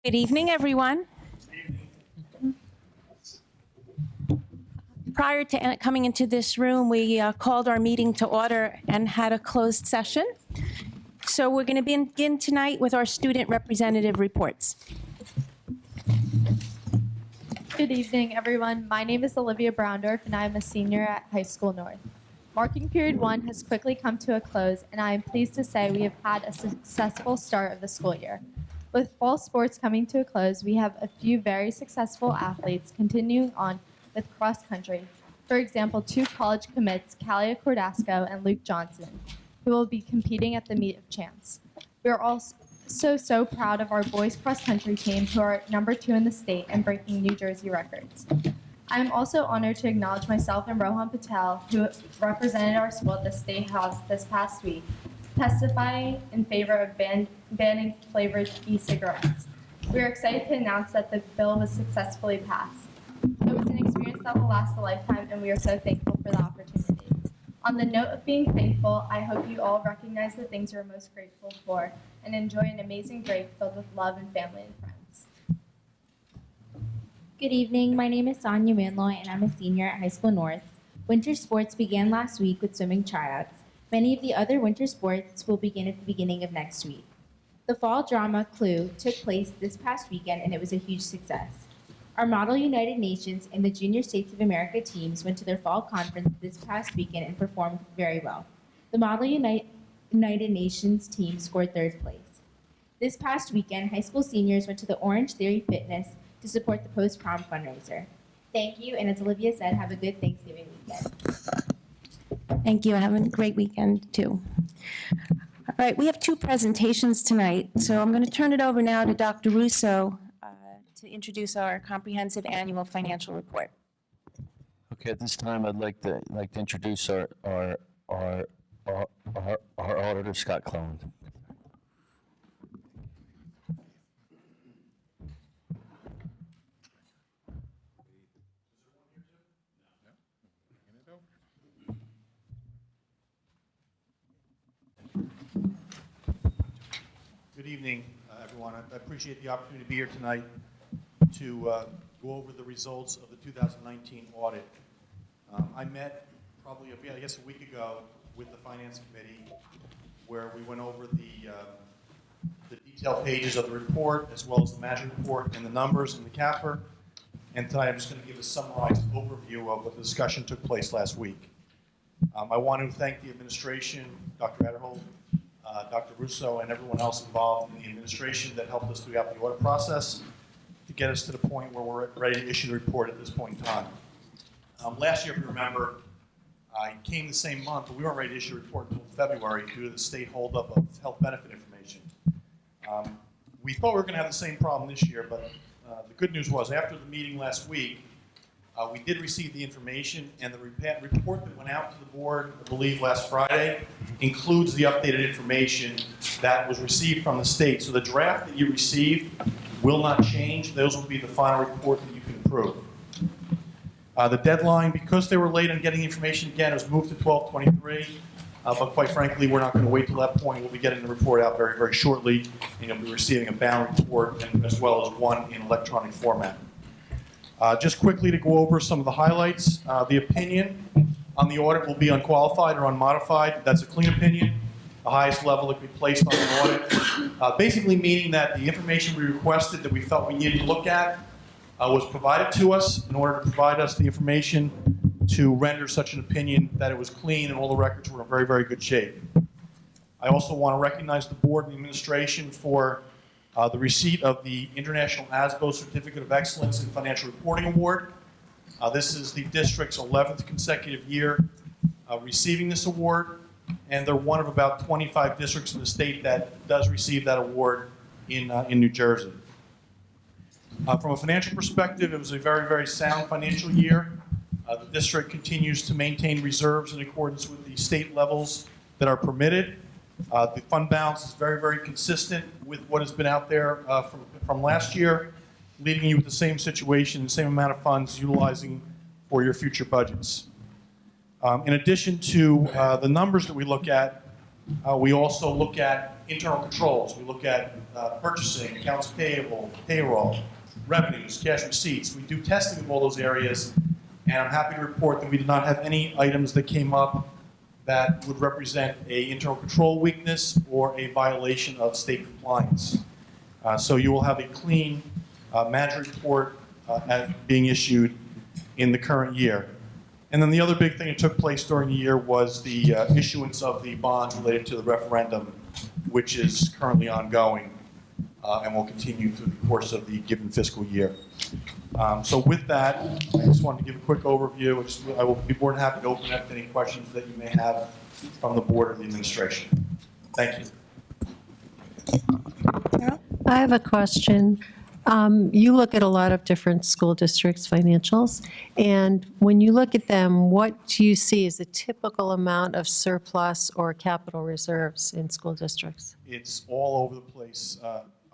Good evening, everyone. Prior to coming into this room, we called our meeting to order and had a closed session. So we're going to begin tonight with our student representative reports. Good evening, everyone. My name is Olivia Browndorf, and I am a senior at High School North. Marking period 1 has quickly come to a close, and I am pleased to say we have had a successful start of the school year. With fall sports coming to a close, we have a few very successful athletes continuing on with cross country. For example, 2 college commits, Kalia Cordasco and Luke Johnson, who will be competing at the Meet of Champs. We are also so proud of our boys cross country team, who are number 2 in the state and breaking New Jersey records. I am also honored to acknowledge myself and Rohan Patel, who represented our school at the State House this past week, testifying in favor of banning flavored e-cigarettes. We are excited to announce that the bill was successfully passed. It was an experience that will last a lifetime, and we are so thankful for the opportunity. On the note of being thankful, I hope you all recognize the things you're most grateful for and enjoy an amazing break filled with love and family and friends. Good evening. My name is Sonia Manloy, and I'm a senior at High School North. Winter sports began last week with swimming tryouts. Many of the other winter sports will begin at the beginning of next week. The fall drama Clue took place this past weekend, and it was a huge success. Our Model United Nations and the Junior States of America teams went to their fall conference this past weekend and performed very well. The Model United Nations team scored 3rd place. This past weekend, high school seniors went to the Orange Theory Fitness to support the post-prom fundraiser. Thank you, and as Olivia said, have a good Thanksgiving weekend. Thank you. Have a great weekend, too. All right, we have 2 presentations tonight, so I'm going to turn it over now to Dr. Russo to introduce our comprehensive annual financial report. Okay, at this time, I'd like to introduce our auditor, Scott Cleland. Good evening, everyone. I appreciate the opportunity to be here tonight to go over the results of the 2019 audit. I met probably, I guess, a week ago with the Finance Committee, where we went over the detailed pages of the report, as well as the management report and the numbers and the CAFR. And tonight I'm just going to give a summarized overview of what the discussion took place last week. I want to thank the administration, Dr. Adderhold, Dr. Russo, and everyone else involved in the administration that helped us throughout the audit process to get us to the point where we're ready to issue the report at this point in time. Last year, if you remember, I came the same month, but we weren't ready to issue a report until February due to the state holdup of health benefit information. We thought we were going to have the same problem this year, but the good news was after the meeting last week, we did receive the information, and the report that went out to the board, I believe last Friday, includes the updated information that was received from the state. So the draft that you received will not change. Those will be the final report that you can approve. The deadline, because they were late on getting the information again, was moved to 12/23. But quite frankly, we're not going to wait till that point. We'll be getting the report out very, very shortly, and you'll be receiving a bound report as well as one in electronic format. Just quickly to go over some of the highlights. The opinion on the audit will be unqualified or unmodified. That's a clean opinion, the highest level that could be placed on the audit. Basically meaning that the information we requested that we felt we needed to look at was provided to us in order to provide us the information to render such an opinion that it was clean and all the records were in very, very good shape. I also want to recognize the board and the administration for the receipt of the International ASBO Certificate of Excellence in Financial Reporting Award. This is the district's 11th consecutive year receiving this award, and they're one of about 25 districts in the state that does receive that award in New Jersey. From a financial perspective, it was a very, very sound financial year. The district continues to maintain reserves in accordance with the state levels that are permitted. The fund balance is very, very consistent with what has been out there from last year, leaving you with the same situation, the same amount of funds utilizing for your future budgets. In addition to the numbers that we look at, We also look at internal controls. We look at purchasing, accounts payable, payroll, revenues, cash receipts. We do testing of all those areas, and I'm happy to report that we did not have any items that came up that would represent a internal control weakness or a violation of state compliance. So you will have a clean management report being issued in the current year. And then the other big thing that took place during the year was the issuance of the bonds related to the referendum, which is currently ongoing and will continue through the course of the given fiscal year. So with that, I just wanted to give a quick overview. I will be more than happy to open up to any questions that you may have from the board or the administration. Thank you. I have a question. You look at a lot of different school districts' financials, and when you look at them, what do you see as a typical amount of surplus or capital reserves in school districts? It's all over the place.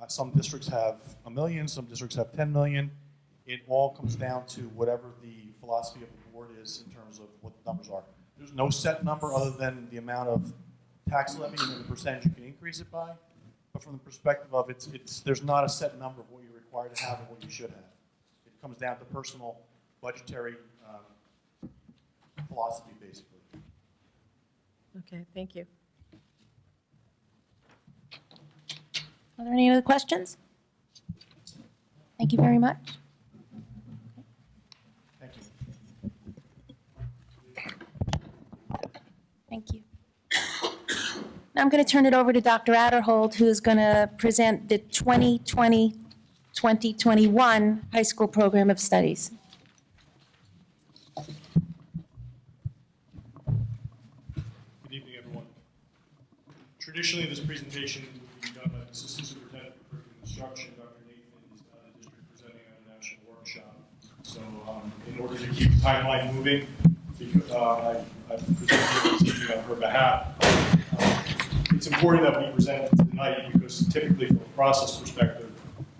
Some districts have $1 million, some districts have 10 million. It all comes down to whatever the philosophy of the board is in terms of what the numbers are. There's no set number other than the amount of tax levy and the percentage you can increase it by. But from the perspective of there's not a set number of what you're required to have and what you should have. It comes down to personal budgetary philosophy, basically. Okay, thank you. Are there any other questions? Thank you very much. Thank you. Thank you. Now I'm going to turn it over to Dr. Adderhold, who's going to present the 2020-2021 high school program of studies. Good evening, everyone. Traditionally, this presentation would be done by the Assistant Superintendent for Curriculum Instruction. Dr. Nathan is out of the district presenting at a national workshop. So in order to keep the timeline moving, I present this evening on her behalf. It's important that we present it tonight because typically from a process perspective,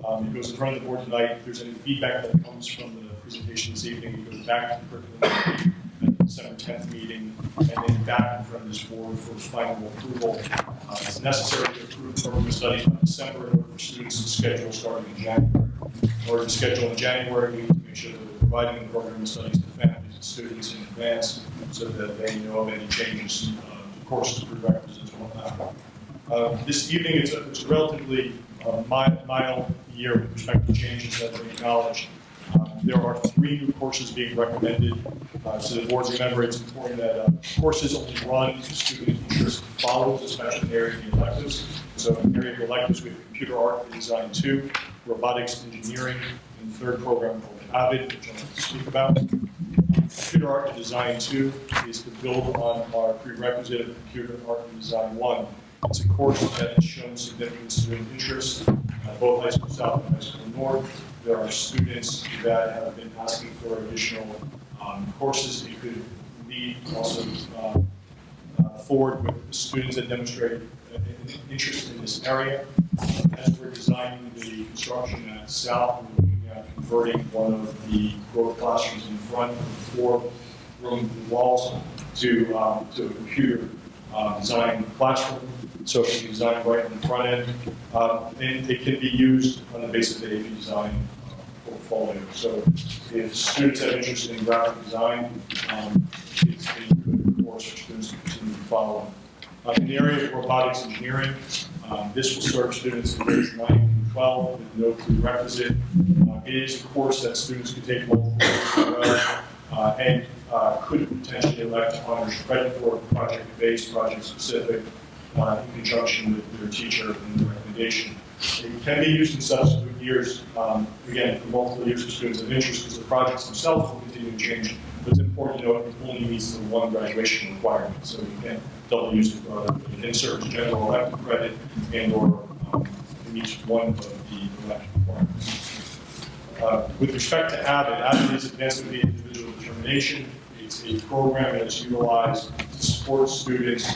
it goes in front of the board tonight. If there's any feedback that comes from the presentation this evening, it goes back to the curriculum committee at the December 10th meeting, and then back in front of this board for final approval. It's necessary to approve program studies by December in order for students to schedule starting in January. In order to schedule in January, we need to make sure that we're providing the program studies to families and students in advance so that they know of any changes to courses, prerequisites, and whatnot. This evening, it's a relatively mild year with respect to changes that we acknowledged. There are 3 new courses being recommended. So the board, remember, it's important that courses only run if student interest follows, especially in the area of the electives. So in the area of electives, we have Computer Art and Design 2, Robotics Engineering, and the 3rd program called AVID, which I'm going to speak about. Computer Art and Design 2 is to build on our prerequisite of Computer Art and Design 1. It's a course that has shown significant student interest at both High School South and High School North. There are students that have been asking for additional courses. It could lead also forward with students that demonstrate an interest in this area. As we're designing the construction at South, we're looking at converting one of the growth classrooms in front of the 4-room walls to a computer design classroom. So it can be designed right in the front end, and it can be used on the basis of the AP design portfolio. So if students have interest in graphic design, it's a good course for students to continue to follow. In the area of robotics engineering, this will serve students in grades 9 through 12 with no prerequisite. It is a course that students can take multiple years in a row, and could potentially elect honors credit for project-based, project-specific, in conjunction with their teacher and the recommendation. It can be used in subsequent years, again, for multiple years for students of interest, because the projects themselves will continue to change. But it's important to note it only meets the 1 graduation requirement, so you can't double use it for other. It can serve as general elective credit and/or it meets one of the elective requirements. With respect to AVID is Advanced Immediate Individual Determination. It's a program that is utilized to support students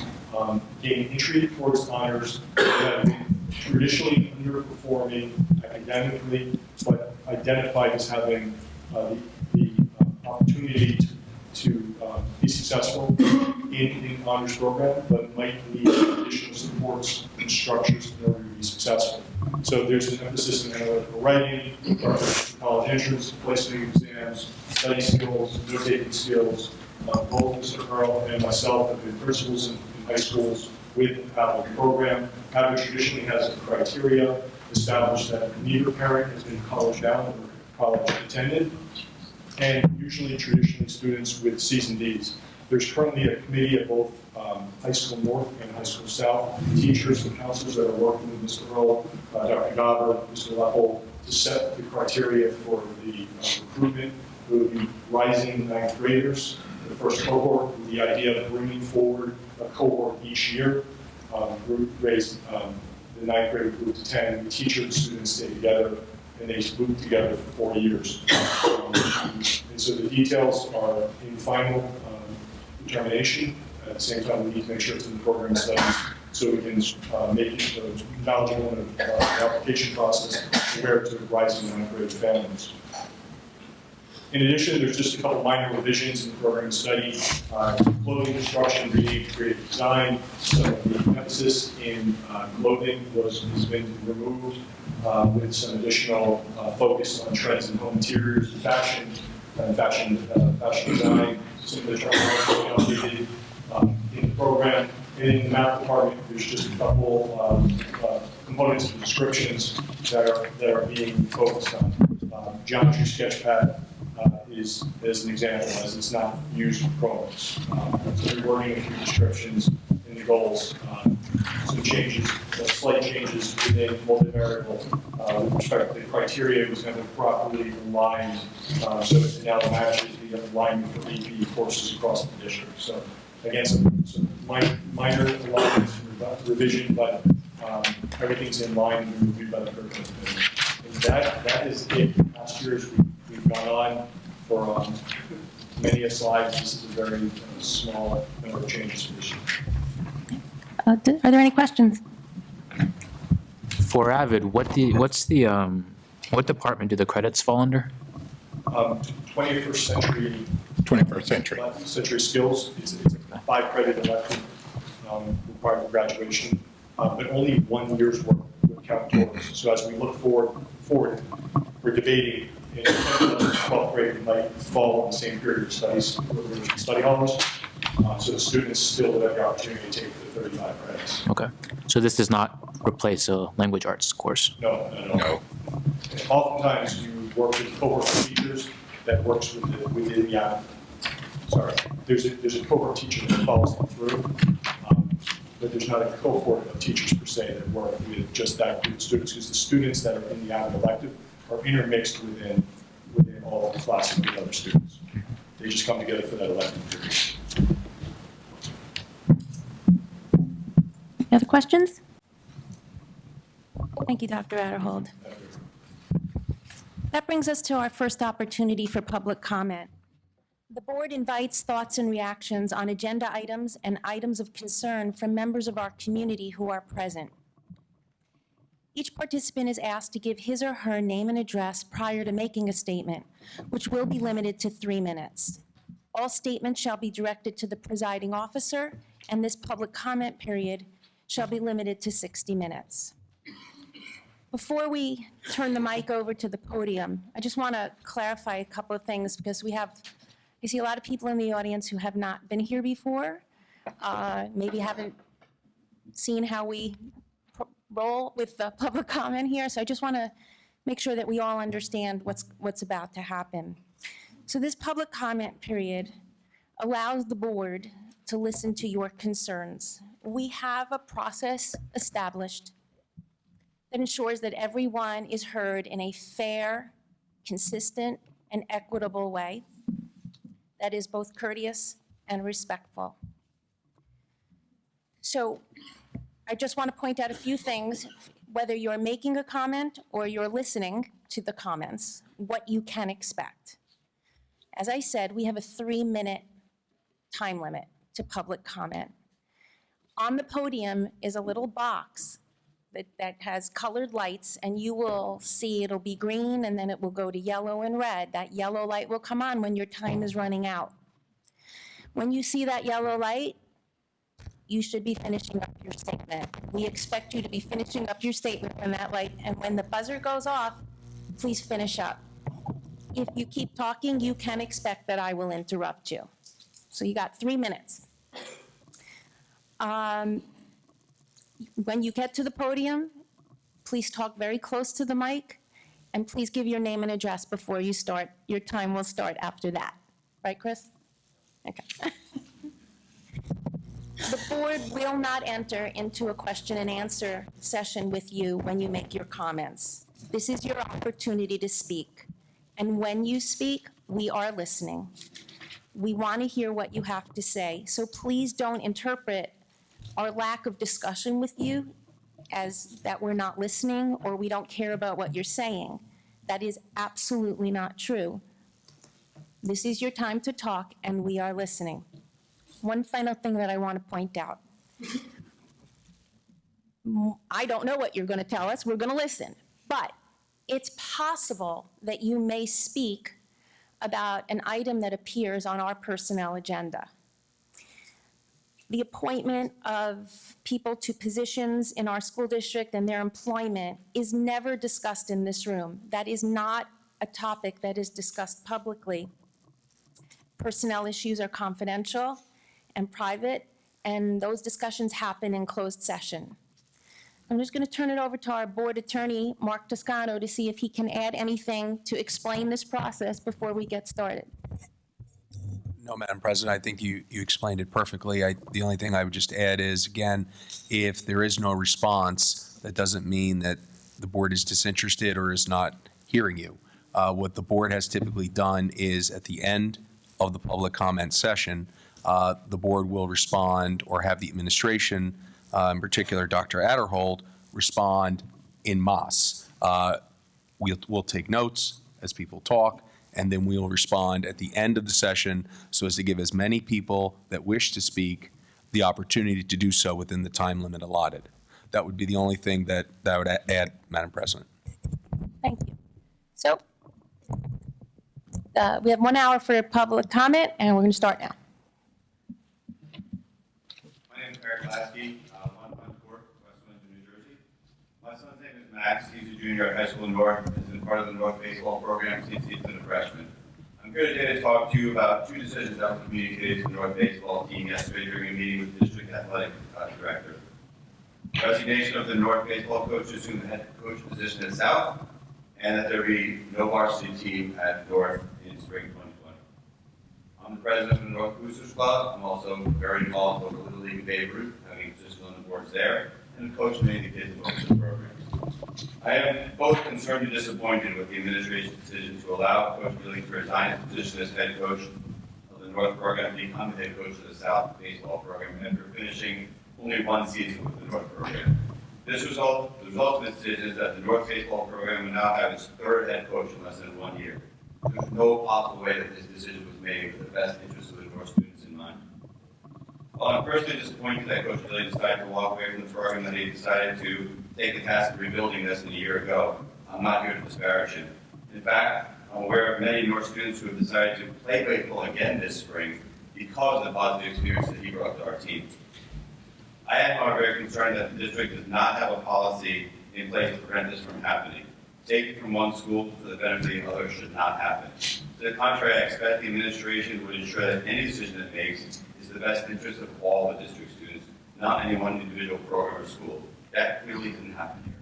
gaining entry towards honors that have been traditionally underperforming academically, but identified as having the opportunity to be successful in the honors program, but might need additional supports and structures in order to be successful. So there's an emphasis in analytical writing, college entrance, placement exams, study skills, note-taking skills. Both Mr. Earl and myself have been principals in high schools with the Avid program. Avid traditionally has a criteria established that neither parent has been college bound or college attended, and usually traditionally students with C's and D's. There's currently a committee at both High School North and High School South, teachers and counselors that are working with Mr. Earl, Dr. Gabber, Mr. Leppel, to set the criteria for the recruitment. It would be rising ninth graders, the first cohort, with the idea of bringing forward a cohort each year, raise the ninth grade group to 10, the teacher and the students stay together, and they move together for 4 years. And so the details are in final determination. At the same time, we need to make sure it's in the program studies so we can make it knowledgeable in the application process where to rising ninth grade families. In addition, there's just a couple minor revisions in the program study. Clothing construction, reading, creative design. Some of the emphasis in clothing has been removed with some additional focus on trends in home interiors and fashion design. Some of the terminology updated in the program. And in the math department, there's just a couple components and descriptions that are being focused on. Geometry sketchpad is an example, as it's not used for programs. So we're working a few descriptions in the goals, some changes, slight changes within multivariable with respect to the criteria was never properly aligned, so it now matches the alignment for AP courses across the district. So again, some minor alignments and revision, but everything's in line and reviewed by the curriculum committee. And that is it. Past years we've gone on for many a slide. This is a very small number of changes for this year. Are there any questions? For Avid, what department do the credits fall under? 21st century. 21st Century skills. It's a 5-credit elective required for graduation, but only 1 year's work would count towards. So as we look forward, we're debating in 12th grade might fall in the same period of studies, study halls. So the students still would have the opportunity to take the 35 credits. Okay. So this does not replace a language arts course? No. Oftentimes you work with cohort of teachers that works within the app. Sorry, there's a cohort teacher that follows them through, but there's not a cohort of teachers per se that work with just that group of students, because the students that are in the Avid elective are intermixed within all the classes with other students. They just come together for that elective period. Any other questions? Thank you, Dr. Adderhold. That brings us to our first opportunity for public comment. The board invites thoughts and reactions on agenda items and items of concern from members of our community who are present. Each participant is asked to give his or her name and address prior to making a statement, which will be limited to 3 minutes. All statements shall be directed to the presiding officer, and this public comment period shall be limited to 60 minutes. Before we turn the mic over to the podium, I just want to clarify a couple of things, because I see a lot of people in the audience who have not been here before, maybe haven't seen how we roll with the public comment here. So I just want to make sure that we all understand what's about to happen. So this public comment period allows the board to listen to your concerns. We have a process established that ensures that everyone is heard in a fair, consistent, and equitable way that is both courteous and respectful. So I just want to point out a few things, whether you're making a comment or you're listening to the comments, what you can expect. As I said, we have a 3-minute time limit to public comment. On the podium is a little box that has colored lights, and you will see it'll be green and then it will go to yellow and red. That yellow light will come on when your time is running out. When you see that yellow light, you should be finishing up your statement. We expect you to be finishing up your statement when that light, and when the buzzer goes off, please finish up. If you keep talking, you can expect that I will interrupt you. So you got 3 minutes. When you get to the podium, please talk very close to the mic, and please give your name and address before you start. Your time will start after that. Right, Chris? Okay. The board will not enter into a question and answer session with you when you make your comments. This is your opportunity to speak. And when you speak, we are listening. We want to hear what you have to say. So please don't interpret our lack of discussion with you as that we're not listening or we don't care about what you're saying. That is absolutely not true. This is your time to talk, and we are listening. One final thing that I want to point out. I don't know what you're going to tell us. We're going to listen. But it's possible that you may speak about an item that appears on our personnel agenda. The appointment of people to positions in our school district and their employment is never discussed in this room. That is not a topic that is discussed publicly. Personnel issues are confidential and private, and those discussions happen in closed session. I'm just going to turn it over to our board attorney, Mark Toscano, to see if he can add anything to explain this process before we get started. No, Madam President, I think you explained it perfectly. The only thing I would just add is, again, if there is no response, that doesn't mean that the board is disinterested or is not hearing you. What the board has typically done is at the end of the public comment session, the board will respond or have the administration, in particular Dr. Adderhold, respond en masse. We'll take notes as people talk, and then we'll respond at the end of the session so as to give as many people that wish to speak the opportunity to do so within the time limit allotted. That would be the only thing that I would add, Madam President. Thank you. So we have 1 hour for public comment, and we're going to start now. My name is Eric Lasky, 114 West Windsor, New Jersey. My son's name is Max. He's a junior at high school in North. He's been part of the North baseball program since he's been a freshman. I'm here today to talk to you about 2 decisions that were communicated to the North baseball team yesterday during a meeting with the district athletic director. Resignation of the North baseball coach to assume the head coach position at South, and that there be no varsity team at North in spring 2020. I'm the president of the North Boosters Club. I'm also very involved with the Little League of Babe Ruth, having a position on the boards there, and coach many of the kids in both of the programs. I am both concerned and disappointed with the administration's decision to allow Coach Billing to resign his position as head coach of the North program to become the head coach of the South baseball program after finishing only 1 season with the North program. The result of this decision is that the North baseball program will now have its 3rd head coach in less than 1 year. There's no possible way that this decision was made with the best interests of the North students in mind. While I'm personally disappointed that Coach Billy decided to walk away from the program, that he decided to take the task of rebuilding this a year ago, I'm not here to disparage him. In fact, I'm aware of many North students who have decided to play baseball again this spring because of the positive experience that he brought to our team. I am, however, very concerned that the district does not have a policy in place to prevent this from happening. Taking from one school for the benefit of the other should not happen. To the contrary, I expect the administration would ensure that any decision it makes is the best interest of all the district students, not any one individual program or school. That clearly didn't happen here.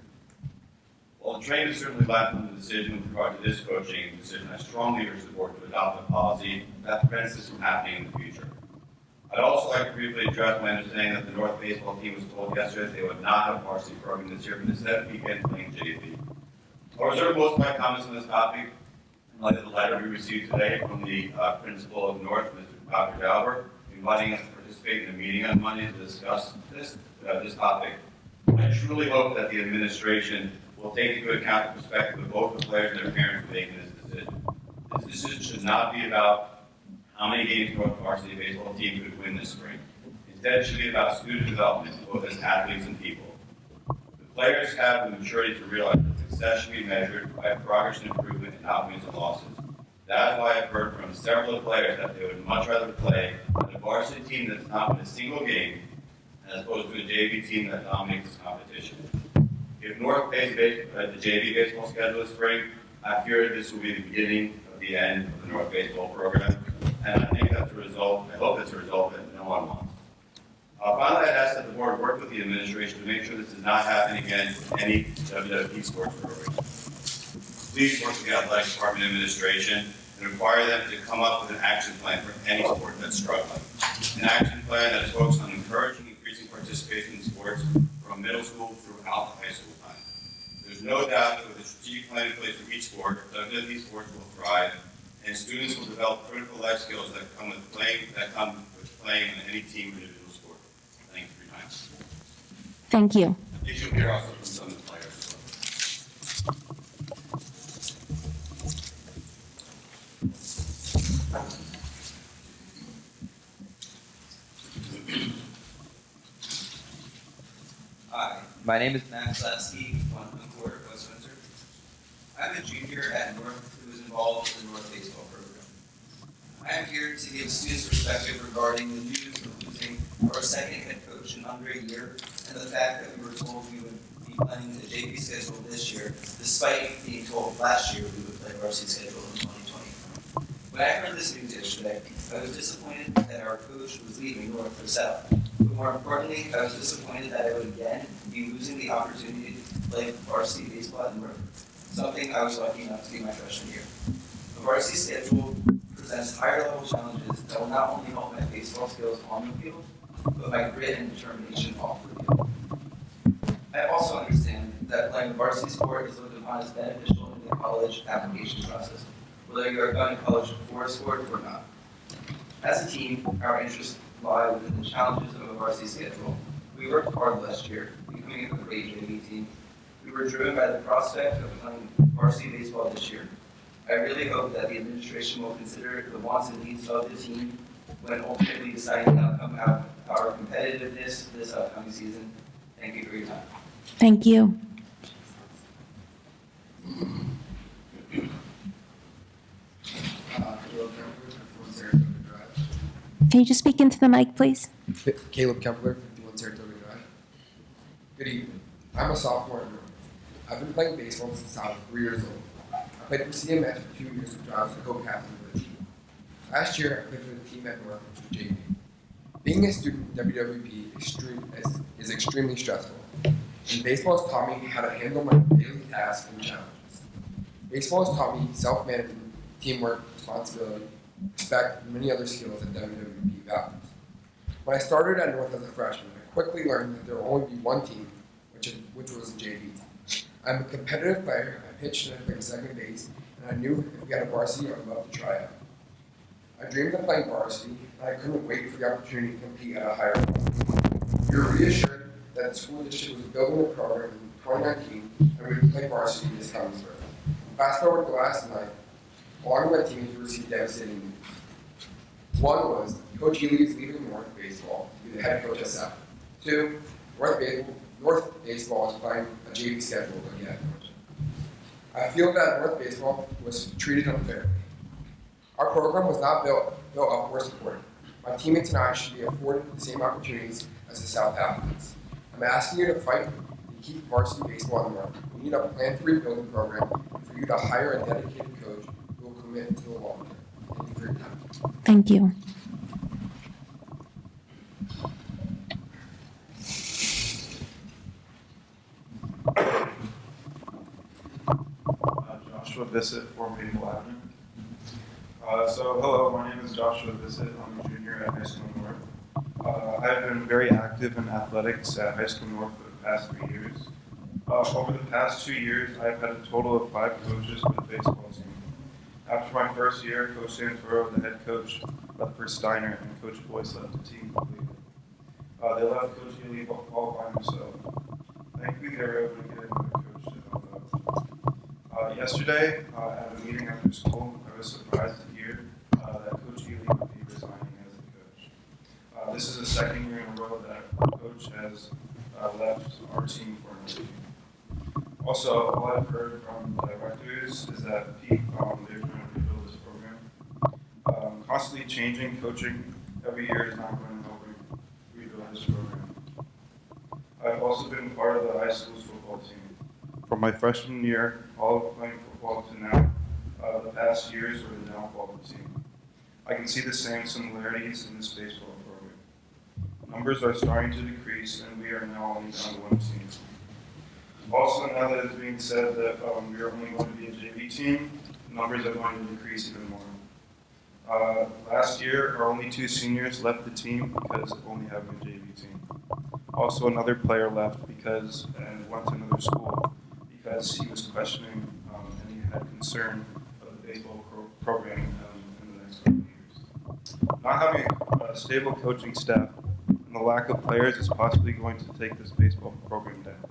While the train is certainly left on the decision with regard to this coaching decision, I strongly urge the board to adopt a policy that prevents this from happening in the future. I'd also like to briefly address my understanding that the North baseball team was told yesterday that they would not have a varsity program this year, but instead begin playing JV. I'll reserve most of my comments on this topic in light of the letter we received today from the principal of North, Mr. Dr. Dauber, inviting us to participate in a meeting on Monday to discuss this topic. I truly hope that the administration will take into account the perspective of both the players and their parents in making this decision. This decision should not be about how many games North varsity baseball team could win this spring. Instead, it should be about student development, both as athletes and people. The players have the maturity to realize that success should be measured by progress and improvement and not wins and losses. That's why I've heard from several players that they would much rather play with a varsity team that's not won a single game as opposed to a JV team that dominates this competition. If North plays the JV baseball schedule this spring, I fear this will be the beginning of the end of the North baseball program, and I think that's a result, I hope that's a result that no one wants. Finally, I'd ask that the board work with the administration to make sure this does not happen again with any WWP sports program. Please work with the athletic department administration and require them to come up with an action plan for any sport that's struggling. An action plan that is focused on encouraging and increasing participation in sports from middle school throughout the high school time. There's no doubt that with a strategic plan in place for each sport, WWP sports will thrive, and students will develop critical life skills that come with playing on any team or individual sport. Thank you for your time. Thank you. I think you'll hear also from some of the players as well. Hi, my name is Max Lasky, on Court, West Windsor. I'm a junior at North who is involved in the North baseball program. I am here to give students perspective regarding the news of losing our second head coach in under a year and the fact that we were told we would be playing the JV schedule this year, despite being told last year we would play varsity schedule in 2020. When I heard this news yesterday, I was disappointed that our coach was leaving North for South. But more importantly, I was disappointed that I would again be losing the opportunity to play varsity baseball at North, something I was lucky enough to be my freshman year. The varsity schedule presents higher level challenges that will not only help my baseball skills on the field, but my grit and determination off the field. I also understand that playing a varsity sport is looked upon as beneficial in the college application process, whether you are going to college for a sport or not. As a team, our interests lie within the challenges of a varsity schedule. We worked hard last year, becoming a great JV team. We were driven by the prospect of playing varsity baseball this year. I really hope that the administration will consider the wants and needs of the team when ultimately deciding the outcome of our competitiveness this upcoming season. Thank you for your time. Thank you. Can you just speak into the mic, please? Caleb Kempler, 51 Saratoga Drive. Good evening. I'm a sophomore at North. I've been playing baseball since I was 3 years old. I played for CMS for 2 years, which I was the co-captain of the team. Last year, I played for the team at North, which was JV. Being a student in WWP is extremely stressful, and baseball has taught me how to handle my daily tasks and challenges. Baseball has taught me self-management, teamwork, responsibility, respect, and many other skills that WWP values. When I started at North as a freshman, I quickly learned that there will only be one team, which was the JV team. I'm a competitive player. I pitched and I played second base, and I knew if we had a varsity, I would love to try out. I dreamed of playing varsity, and I couldn't wait for the opportunity to compete at a higher level. We were reassured that the school district was building a program in 2019, and we would play varsity this coming spring. Fast forward to last night, along with my teammates, we received devastating news. One was Coach Ely is leaving North Baseball to be the head coach at South. 2, North Baseball is playing a JV schedule again. I feel that North Baseball was treated unfairly. Our program was not built up or supported. My teammates and I should be afforded the same opportunities as the South applicants. I'm asking you to fight to keep varsity baseball in North. We need a plan to rebuilding program and for you to hire a dedicated coach who will commit to the long term. Thank you for your time. Thank you. Joshua Bissett, 4 Maple Avenue. Hello, my name is Joshua Bissett. I'm a junior at High School North. I've been very active in athletics at High School North for the past 3 years. Over the past 2 years, I've had a total of 5 coaches for the baseball team. After my first year, Coach Santoro, the head coach, left for Steiner, and Coach Boyce left the team completely. They left Coach Ely all by himself. Thankfully, they were able to get another coach to help out. Yesterday, at a meeting after school, I was surprised to hear that Coach Ely would be resigning as the coach. This is the second year in a row that our coach has left our team for another team. Also, all I've heard from the directors is that they're trying to rebuild this program constantly changing coaching every year is not going to help rebuild this program. I've also been part of the high school's football team. From my freshman year, all of playing football to now, the past years were the downfall of the team. I can see the same similarities in this baseball program. Numbers are starting to decrease, and we are now only down to one team. Also, now that it's being said that we are only going to be a JV team, numbers are going to decrease even more. Last year, our only 2 seniors left the team because of only having a JV team. Also, another player left and went to another school because he was questioning and he had concern of the baseball program in the next couple of years. Not having a stable coaching staff and the lack of players is possibly going to take this baseball program down.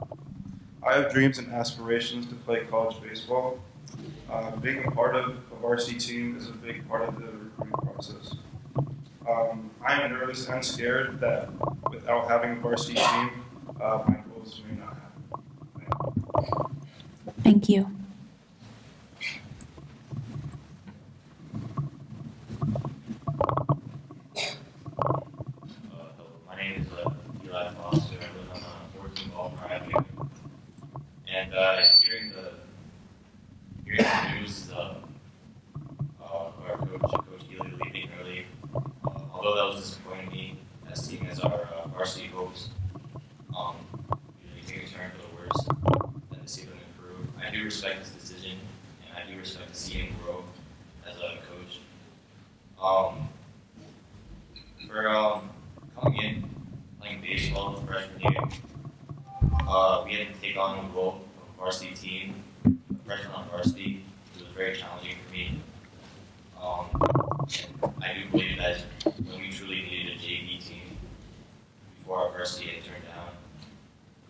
I have dreams and aspirations to play college baseball. Being a part of a varsity team is a big part of the recruiting process. I am nervous and scared that without having a varsity team, my goals may not happen. Thank you. Hello, my name is Eli Foster. I live on 14 Ball Avenue. And hearing the news of our coach Ely leaving early, although that was disappointing me as seeing as our varsity hopes usually take a turn for the worse than to see them improve. I do respect his decision, and I do respect to see him grow as a coach. For coming in, playing baseball the freshman year, we had to take on the role of a varsity team, a freshman on varsity. It was very challenging for me. And I do believe that when we truly needed a JV team before our varsity had turned down.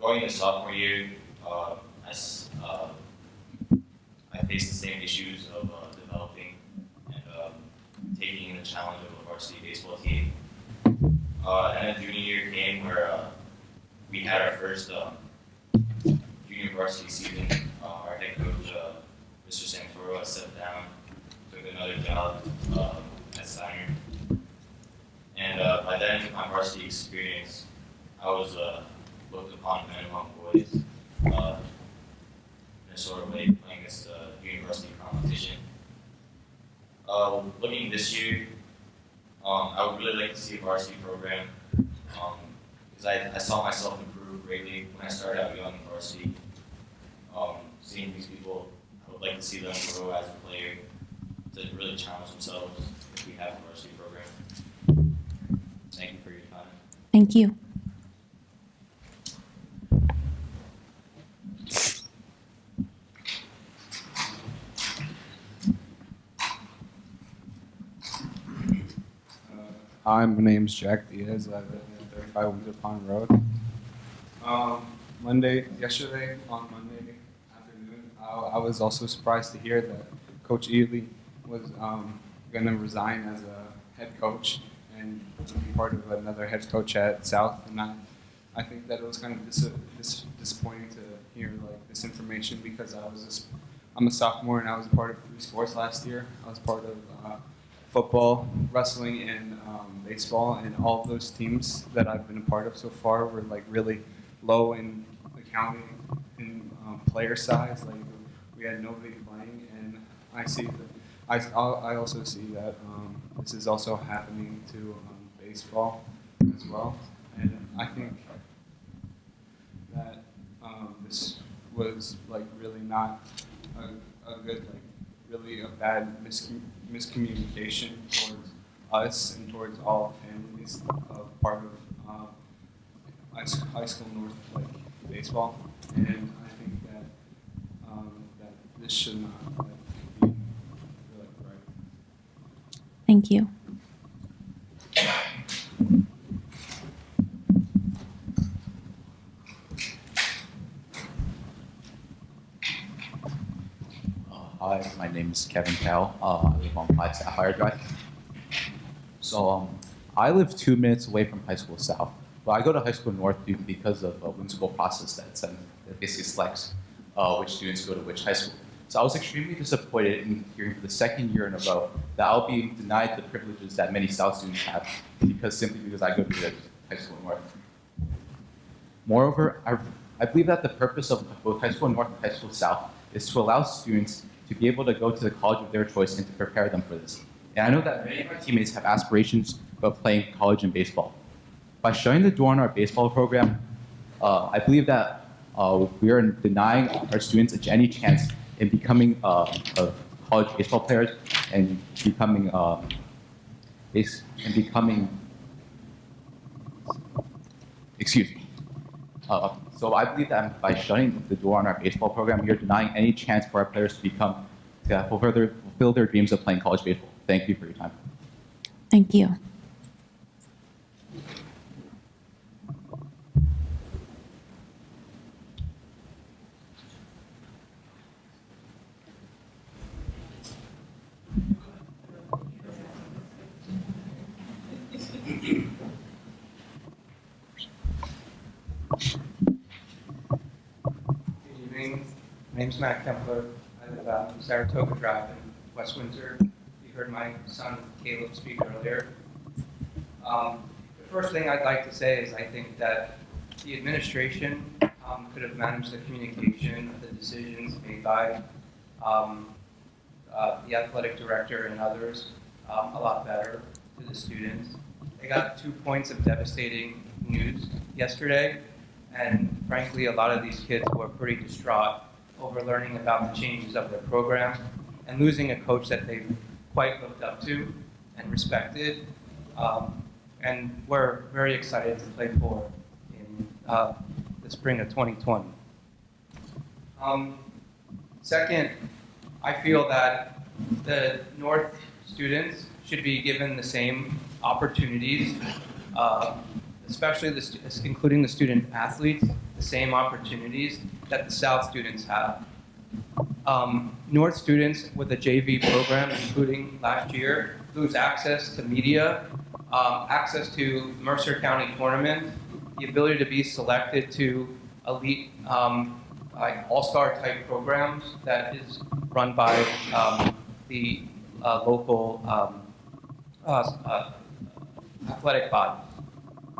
Going into sophomore year, I faced the same issues of developing and taking the challenge of a varsity baseball team. And then junior year came where we had our first junior varsity season. Our head coach, Mr. Santoro, stepped down, took another job at Steiner. And by then, with my varsity experience, I was looked upon men among boys in a sort of way, playing against university competition. Looking this year, I would really like to see a varsity program because I saw myself improve greatly when I started out young in varsity. Seeing these people, I would like to see them grow as a player to really challenge themselves if we have a varsity program. Thank you for your time. Thank you. Hi, my name's Jack Diaz. I live in 35 Windsor-Plainsboro Road. Yesterday on Monday afternoon, I was also surprised to hear that Coach Ely was going to resign as a head coach and be part of another head coach at South. And I think that it was kind of disappointing to hear like this information because I'm a sophomore and I was a part of 3 sports last year. I was part of football, wrestling, and baseball, and all of those teams that I've been a part of so far were like really low in the county in player size. Like we had nobody playing, and I see that. I also see that this is also happening to baseball as well, and I think that this was like really not a good like. Really a bad miscommunication towards us and towards all families part of high school North like baseball, and I think that that this should not be really right. Thank you. Hi, my name is Kevin Cowell. I live on Clyde Sapphire Drive. So I live 2 minutes away from High School South, but I go to High School North because of a whimsical process that basically selects which students go to which high school. So I was extremely disappointed in hearing for the second year in a row that I'll be denied the privileges that many South students have simply because I go to the high school north. Moreover, I believe that the purpose of both high school north and high school south is to allow students to be able to go to the college of their choice and to prepare them for this. And I know that many of my teammates have aspirations of playing college and baseball. By shutting the door on our baseball program, I believe that we are denying our students any chance in becoming college baseball players and becoming excuse me. So I believe that by shutting the door on our baseball program, we are denying any chance for our players to fulfill their dreams of playing college baseball. Thank you for your time. Thank you. Good evening. My name's Matt Kempler. I live out on Saratoga Drive in West Windsor. You heard my son Caleb speak earlier. The first thing I'd like to say is I think that the administration could have managed the communication of the decisions made by the athletic director and others a lot better to the students. They got 2 points of devastating news yesterday, and frankly, a lot of these kids were pretty distraught over learning about the changes of their program and losing a coach that they quite looked up to and respected, and were very excited to play for in the spring of 2020. Second, I feel that the North students should be given the same opportunities, especially including the student athletes, the same opportunities that the South students have. North students with a JV program, including last year, lose access to media, access to Mercer County tournaments, the ability to be selected to elite all-star type programs that is run by the local athletic bodies.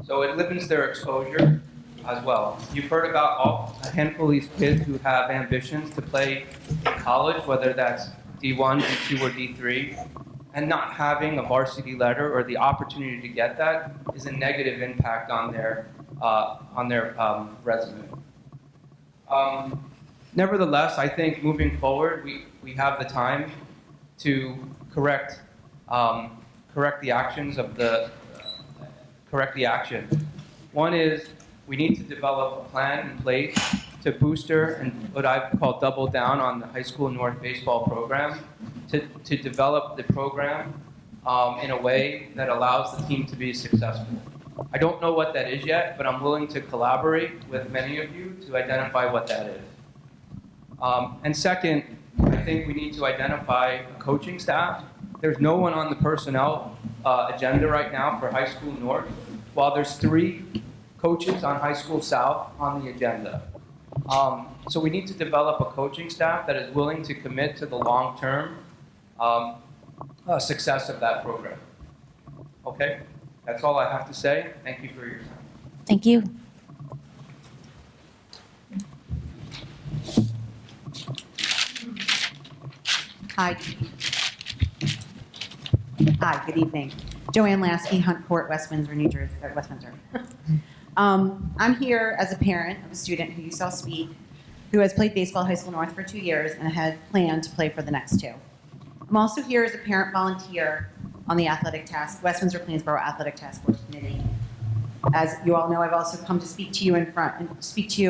So it limits their exposure as well. You've heard about a handful of these kids who have ambitions to play in college, whether that's D1, D2, or D3, and not having a varsity letter or the opportunity to get that is a negative impact on their resume. Nevertheless, I think moving forward, we have the time to correct the actions of correct the action. One is we need to develop a plan in place to booster and what I call double down on the high school North baseball program, to develop the program in a way that allows the team to be successful. I don't know what that is yet, but I'm willing to collaborate with many of you to identify what that is. And second, I think we need to identify a coaching staff. There's no one on the personnel agenda right now for high school North, while there's 3 coaches on high school South on the agenda. So we need to develop a coaching staff that is willing to commit to the long-term success of that program. Okay, that's all I have to say. Thank you for your time. Thank you. Hi. Hi, good evening. Joanne Lasky, Hunt Court, West Windsor, New Jersey, West Windsor. I'm here as a parent of a student who you saw speak, who has played baseball at High School North for 2 years and had planned to play for the next 2. I'm also here as a parent volunteer on the West Windsor-Plainsboro Athletic Task Force Committee. As you all know, I've also come to speak to you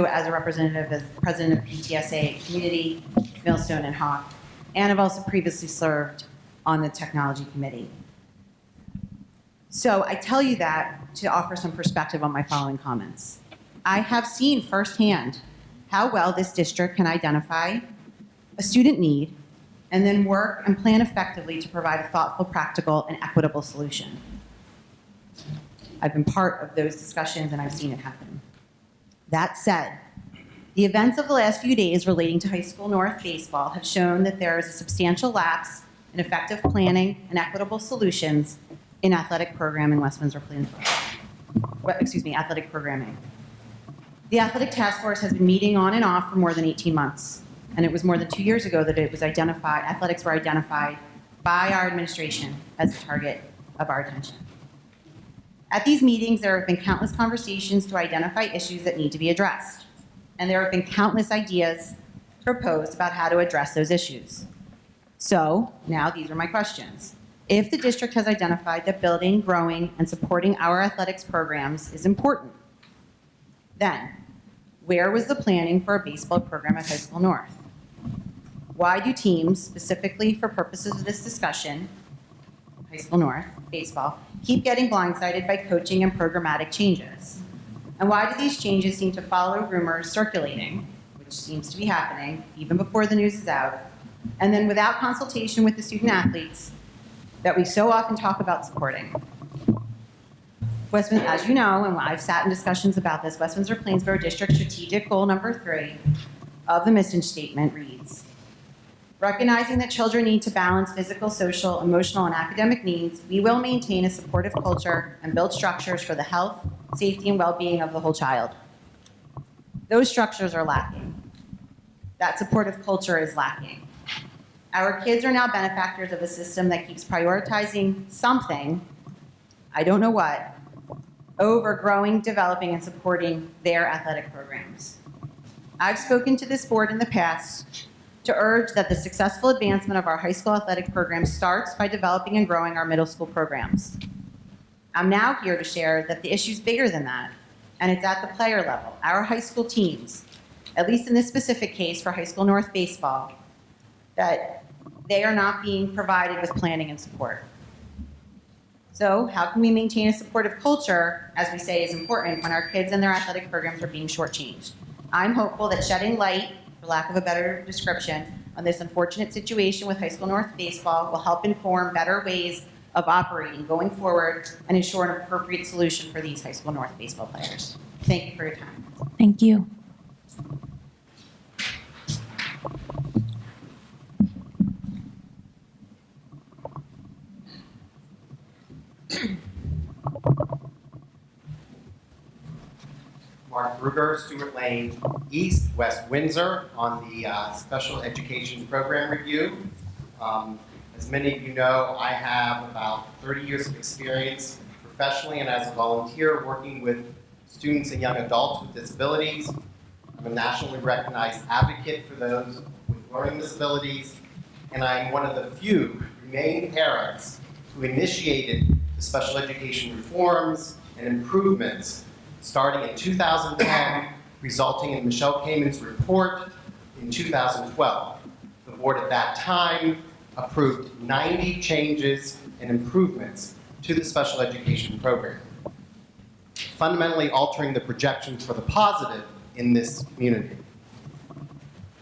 as a representative, as president of PTSA Community, Millstone, and Hawk, and I've also previously served on the technology committee. So I tell you that to offer some perspective on my following comments. I have seen firsthand how well this district can identify a student need and then work and plan effectively to provide a thoughtful, practical, and equitable solution. I've been part of those discussions and I've seen it happen. That said, The events of the last few days relating to High School North baseball have shown that there is a substantial lapse in effective planning and equitable solutions in athletic program in West Windsor-Plainsboro. Athletic programming. The athletic task force has been meeting on and off for more than 18 months, and it was more than 2 years ago that athletics were identified by our administration as the target of our attention. At these meetings, there have been countless conversations to identify issues that need to be addressed, and there have been countless ideas proposed about how to address those issues. So, now these are my questions. If the district has identified that building, growing, and supporting our athletics programs is important, then where was the planning for a baseball program at High School North? Why do teams, specifically for purposes of this discussion, High School North baseball, keep getting blindsided by coaching and programmatic changes? And why do these changes seem to follow rumors circulating, which seems to be happening even before the news is out, and then without consultation with the student athletes that we so often talk about supporting? As you know, and I've sat in discussions about this, West Windsor-Plainsboro District Strategic Goal number 3 of the mission statement reads, recognizing that children need to balance physical, social, emotional, and academic needs, we will maintain a supportive culture and build structures for the health, safety, and well-being of the whole child. Those structures are lacking. That supportive culture is lacking. Our kids are now benefactors of a system that keeps prioritizing something, I don't know what, over growing, developing, and supporting their athletic programs. I've spoken to this board in the past to urge that the successful advancement of our high school athletic program starts by developing and growing our middle school programs. I'm now here to share that the issue's bigger than that, and it's at the player level. Our high school teams, at least in this specific case for High School North baseball, that they are not being provided with planning and support. So how can we maintain a supportive culture, as we say is important, when our kids and their athletic programs are being shortchanged? I'm hopeful that shedding light, for lack of a better description, on this unfortunate situation with High School North baseball will help inform better ways of operating going forward and ensure an appropriate solution for these High School North baseball players. Thank you for your time. Thank you. Mark Ruger, Stewart Lane East, West Windsor, on the Special Education Program Review. As many of you know, I have about 30 years of experience professionally and as a volunteer working with students and young adults with disabilities. I'm a nationally recognized advocate for those with learning disabilities, and I'm one of the few remaining parents who initiated the special education reforms and improvements starting in 2010, resulting in Michelle Kamen's report in 2012. The board at that time approved 90 changes and improvements to the special education program, fundamentally altering the projections for the positive in this community.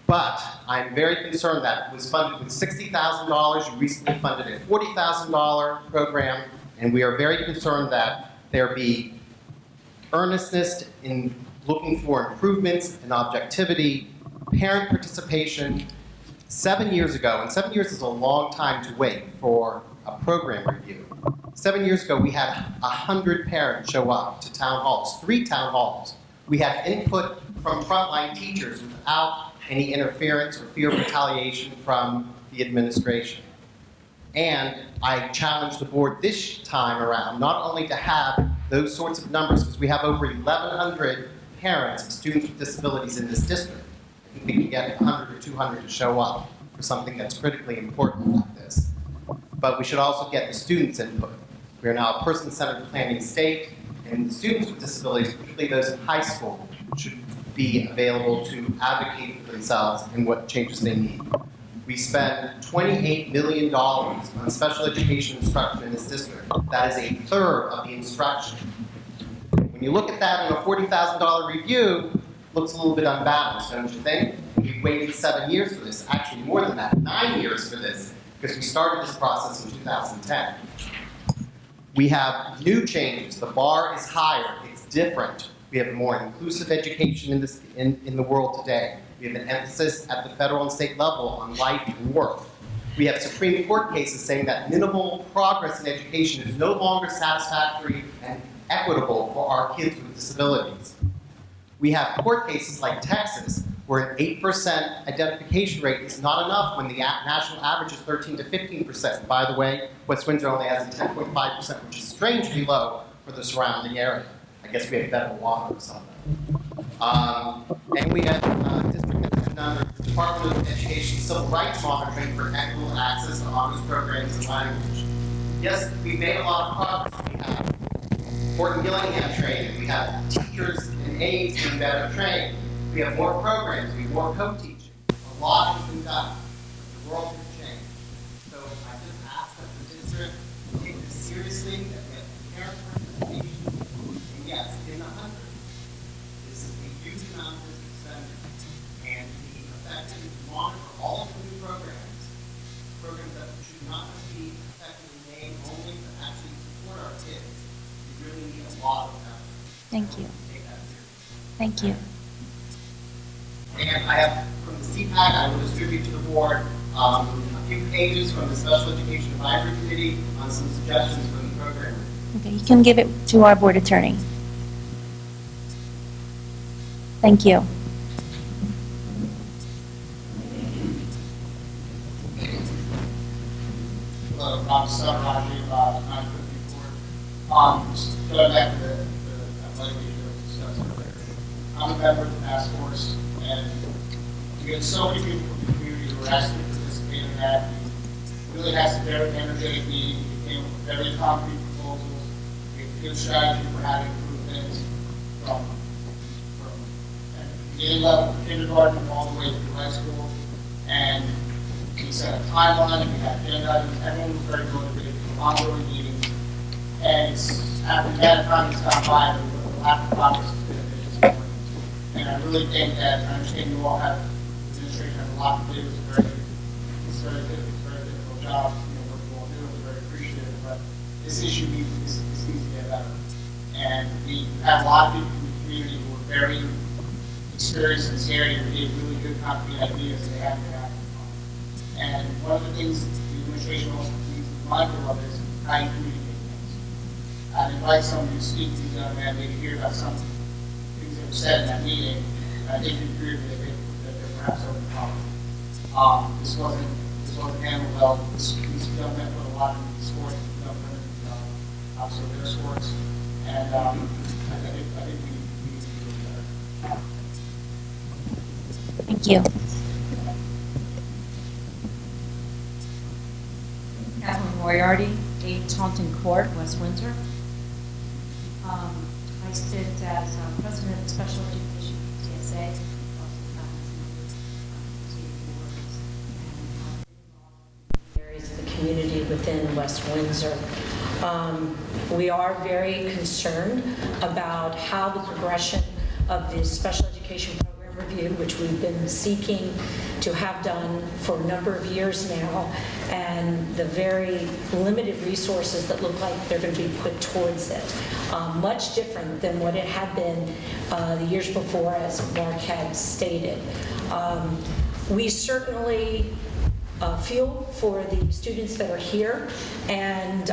But I'm very concerned that it was funded with $60,000. You recently funded a $40,000 program, and we are very concerned that there be earnestness in looking for improvements in objectivity, parent participation. 7 years ago, and 7 years is a long time to wait for a program review. 7 years ago, we had 100 parents show up to town halls, 3 town halls. We had input from frontline teachers without any interference or fear of retaliation from the administration. And I challenged the board this time around not only to have those sorts of numbers, because we have over 1,100 parents of students with disabilities in this district. I think we can get 100 or 200 to show up for something that's critically important like this. But we should also get the students' input. We are now a person-centered planning state, and the students with disabilities, particularly those in high school, should be available to advocate for themselves and what changes they need. We spend $28 million on special education instruction in this district. That is a third of the instruction. When you look at that in a $40,000 review, it looks a little bit unbalanced, don't you think? We waited 7 years for this, actually more than that, 9 years for this, because we started this process in 2010. We have new changes. The bar is higher. It's different We have a more inclusive education in the world today. We have an emphasis at the federal and state level on life and work. We have Supreme Court cases saying that minimal progress in education is no longer satisfactory and equitable for our kids with disabilities. We have court cases like Texas, where an 8% identification rate is not enough when the national average is 13 to 15%. By the way, West Windsor only has a 10.5%, which is strangely low for the surrounding area. I guess we have better water or something. And we have District under Department of Education Civil Rights Monitoring for equitable access to honors programs and language. Yes, we've made a lot of progress. We have Fort Gillingham training. We have teachers and aides being better trained. We have more programs. We have more co-teaching. A lot has been done. The world has changed. So I just ask that the district take this seriously, that we have parent participation. And yes, in the hundreds, this is a huge amount of expenditure. And to be effective and to monitor all of the new programs that should not just be effective in name only, but actually support our kids. We really need a lot of effort. Thank you. Take that seriously. Thank you. And I have, from the CPAC, I will distribute to the board a few pages from the Special Education Advisory Committee on some suggestions for the program. Okay, you can give it to our board attorney. Thank you. Hello, I'm Sarah Raji, 954. Just going back to the athletic issue that was discussed earlier. I'm a member of the task force, and we had so many people from the community who were asking to participate in that. We really had some very energetic meeting. We came up with very concrete proposals. We had a good strategy for how to improve things from beginning level, kindergarten, all the way through high school. And we set a timeline, and we had agenda items. Everyone was very motivated for ongoing meetings. And after that time has gone by, the lack of progress has been a bit disappointing. And I really think that, I understand you all have, the administration has a lot to do. It's a very difficult job. What you all do is very appreciated. But this issue needs to get better. And we have a lot of people in the community who are very experienced in this area and gave really good concrete ideas that they haven't been acting on. And one of the things the administration also needs to be mindful of is how you communicate things. I'd invite somebody to speak to these young men, maybe hear about some things that were said in that meeting. And I think you agree with me that they're perhaps over the top. This wasn't handled well. These young men put a lot into sports, young women, obviously their sports. And I think we need to do better. Thank you. Catherine Moriarty, 8 Taunton Court, West Windsor. I sit as president of the Special Education TSA, areas of the community within West Windsor. We are very concerned about how the progression of the special education program review, which we've been seeking to have done for a number of years now, and the very limited resources that look like they're going to be put towards it. Much different than what it had been the years before, as Mark had stated. We certainly feel for the students that are here, and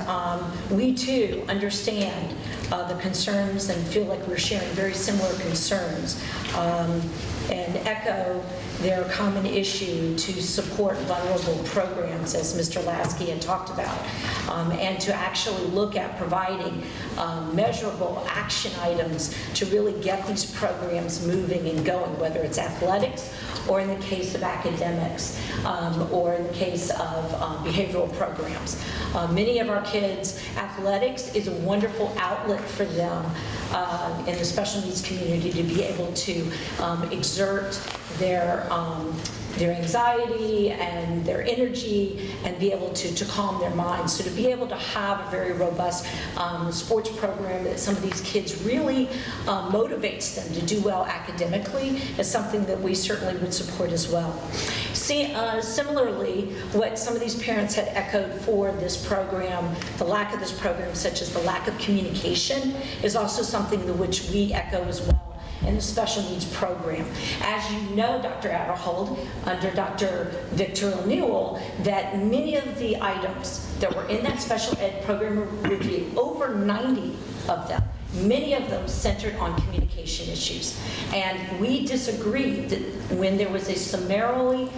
we too understand the concerns and feel like we're sharing very similar concerns, and echo their common issue to support vulnerable programs, as Mr. Lasky had talked about, and to actually look at providing measurable action items to really get these programs moving and going, whether it's athletics or in the case of academics, or in the case of behavioral programs. Many of our kids, athletics is a wonderful outlet for them in the special needs community to be able to exert their anxiety and their energy and be able to calm their minds. So to be able to have a very robust sports program that some of these kids really motivates them to do well academically is something that we certainly would support as well. Similarly, what some of these parents had echoed for this program, the lack of this program, such as the lack of communication, is also something which we echo as well in the special needs program. As you know, Dr. Adderhold, under Dr. Victor O'Neill, that many of the items that were in that special ed program review, over 90 of them, many of them centered on communication issues. And we disagreed that when there was a summarily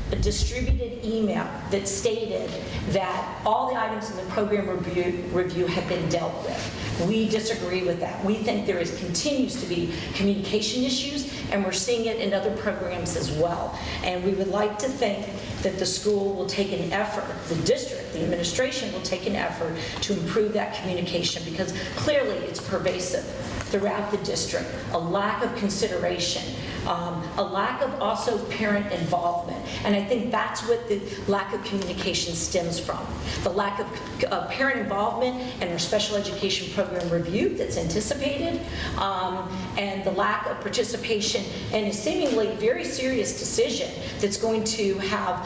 a distributed email that stated that all the items in the program review have been dealt with. We disagree with that. We think there continues to be communication issues, and we're seeing it in other programs as well. And we would like to think that the school will take an effort, the district, the administration will take an effort to improve that communication, because clearly it's pervasive throughout the district. A lack of consideration, a lack of also parent involvement. And I think that's what the lack of communication stems from. The lack of parent involvement in our special education program review that's anticipated, and the lack of participation in a seemingly very serious decision that's going to have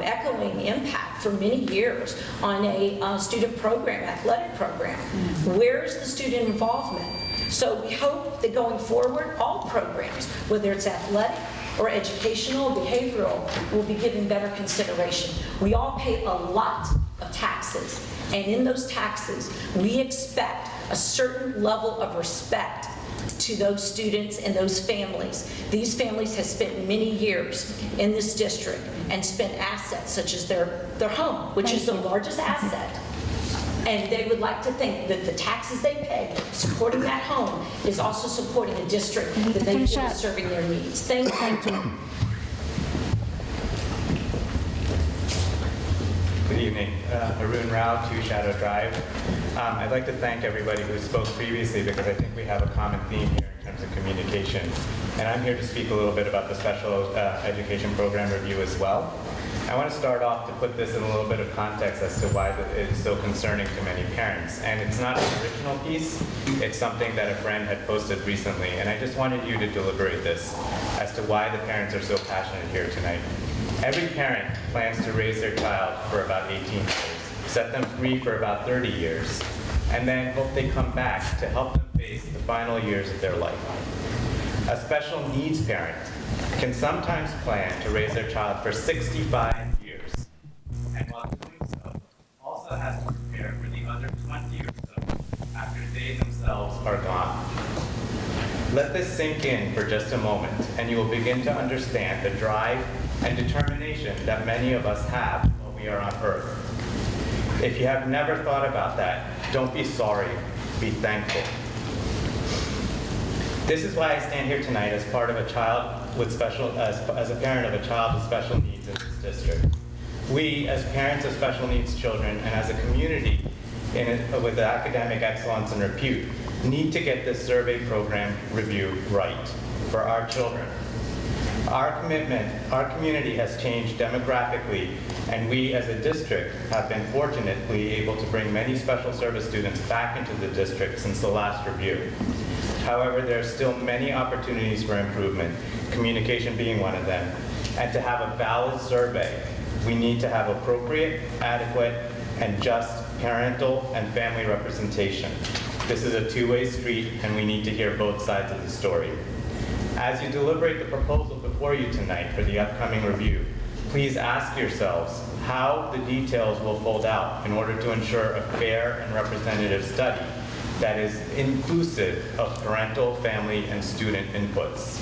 echoing impact for many years on a student program, athletic program. Where's the student involvement? So we hope that going forward, all programs, whether it's athletic or educational, behavioral, will be given better consideration. We all pay a lot of taxes, and in those taxes, we expect a certain level of respect to those students and those families. These families have spent many years in this district and spent assets such as their home, which is the largest asset. And they would like to think that the taxes they pay supporting that home is also supporting a district that they feel is serving their needs. Thank you. Good evening. Arun Rao, 2 Shadow Drive. I'd like to thank everybody who spoke previously, because I think we have a common theme here in terms of communication. And I'm here to speak a little bit about the special education program review as well. I want to start off to put this in a little bit of context as to why it is so concerning to many parents. And it's not an original piece, it's something that a friend had posted recently. And I just wanted you to deliberate this as to why the parents are so passionate here tonight. Every parent plans to raise their child for about 18 years, set them free for about 30 years, and then hope they come back to help them face the final years of their life. A special needs parent can sometimes plan to raise their child for 65 years, and while doing so, also has to prepare for the other 20 or so after they themselves are gone. Let this sink in for just a moment, and you will begin to understand the drive and determination that many of us have while we are on Earth. If you have never thought about that, don't be sorry, be thankful. This is why I stand here tonight as part of a child with as a parent of a child with special needs in this district. We, as parents of special needs children and as a community with academic excellence and repute, need to get this survey program review right for our children. Our community has changed demographically, and we as a district have been fortunately able to bring many special service students back into the district since the last review. However, there are still many opportunities for improvement, communication being one of them. And to have a valid survey, we need to have appropriate, adequate, and just parental and family representation. This is a two-way street, and we need to hear both sides of the story. As you deliberate the proposal before you tonight for the upcoming review, please ask yourselves how the details will fold out in order to ensure a fair and representative study that is inclusive of parental, family, and student inputs.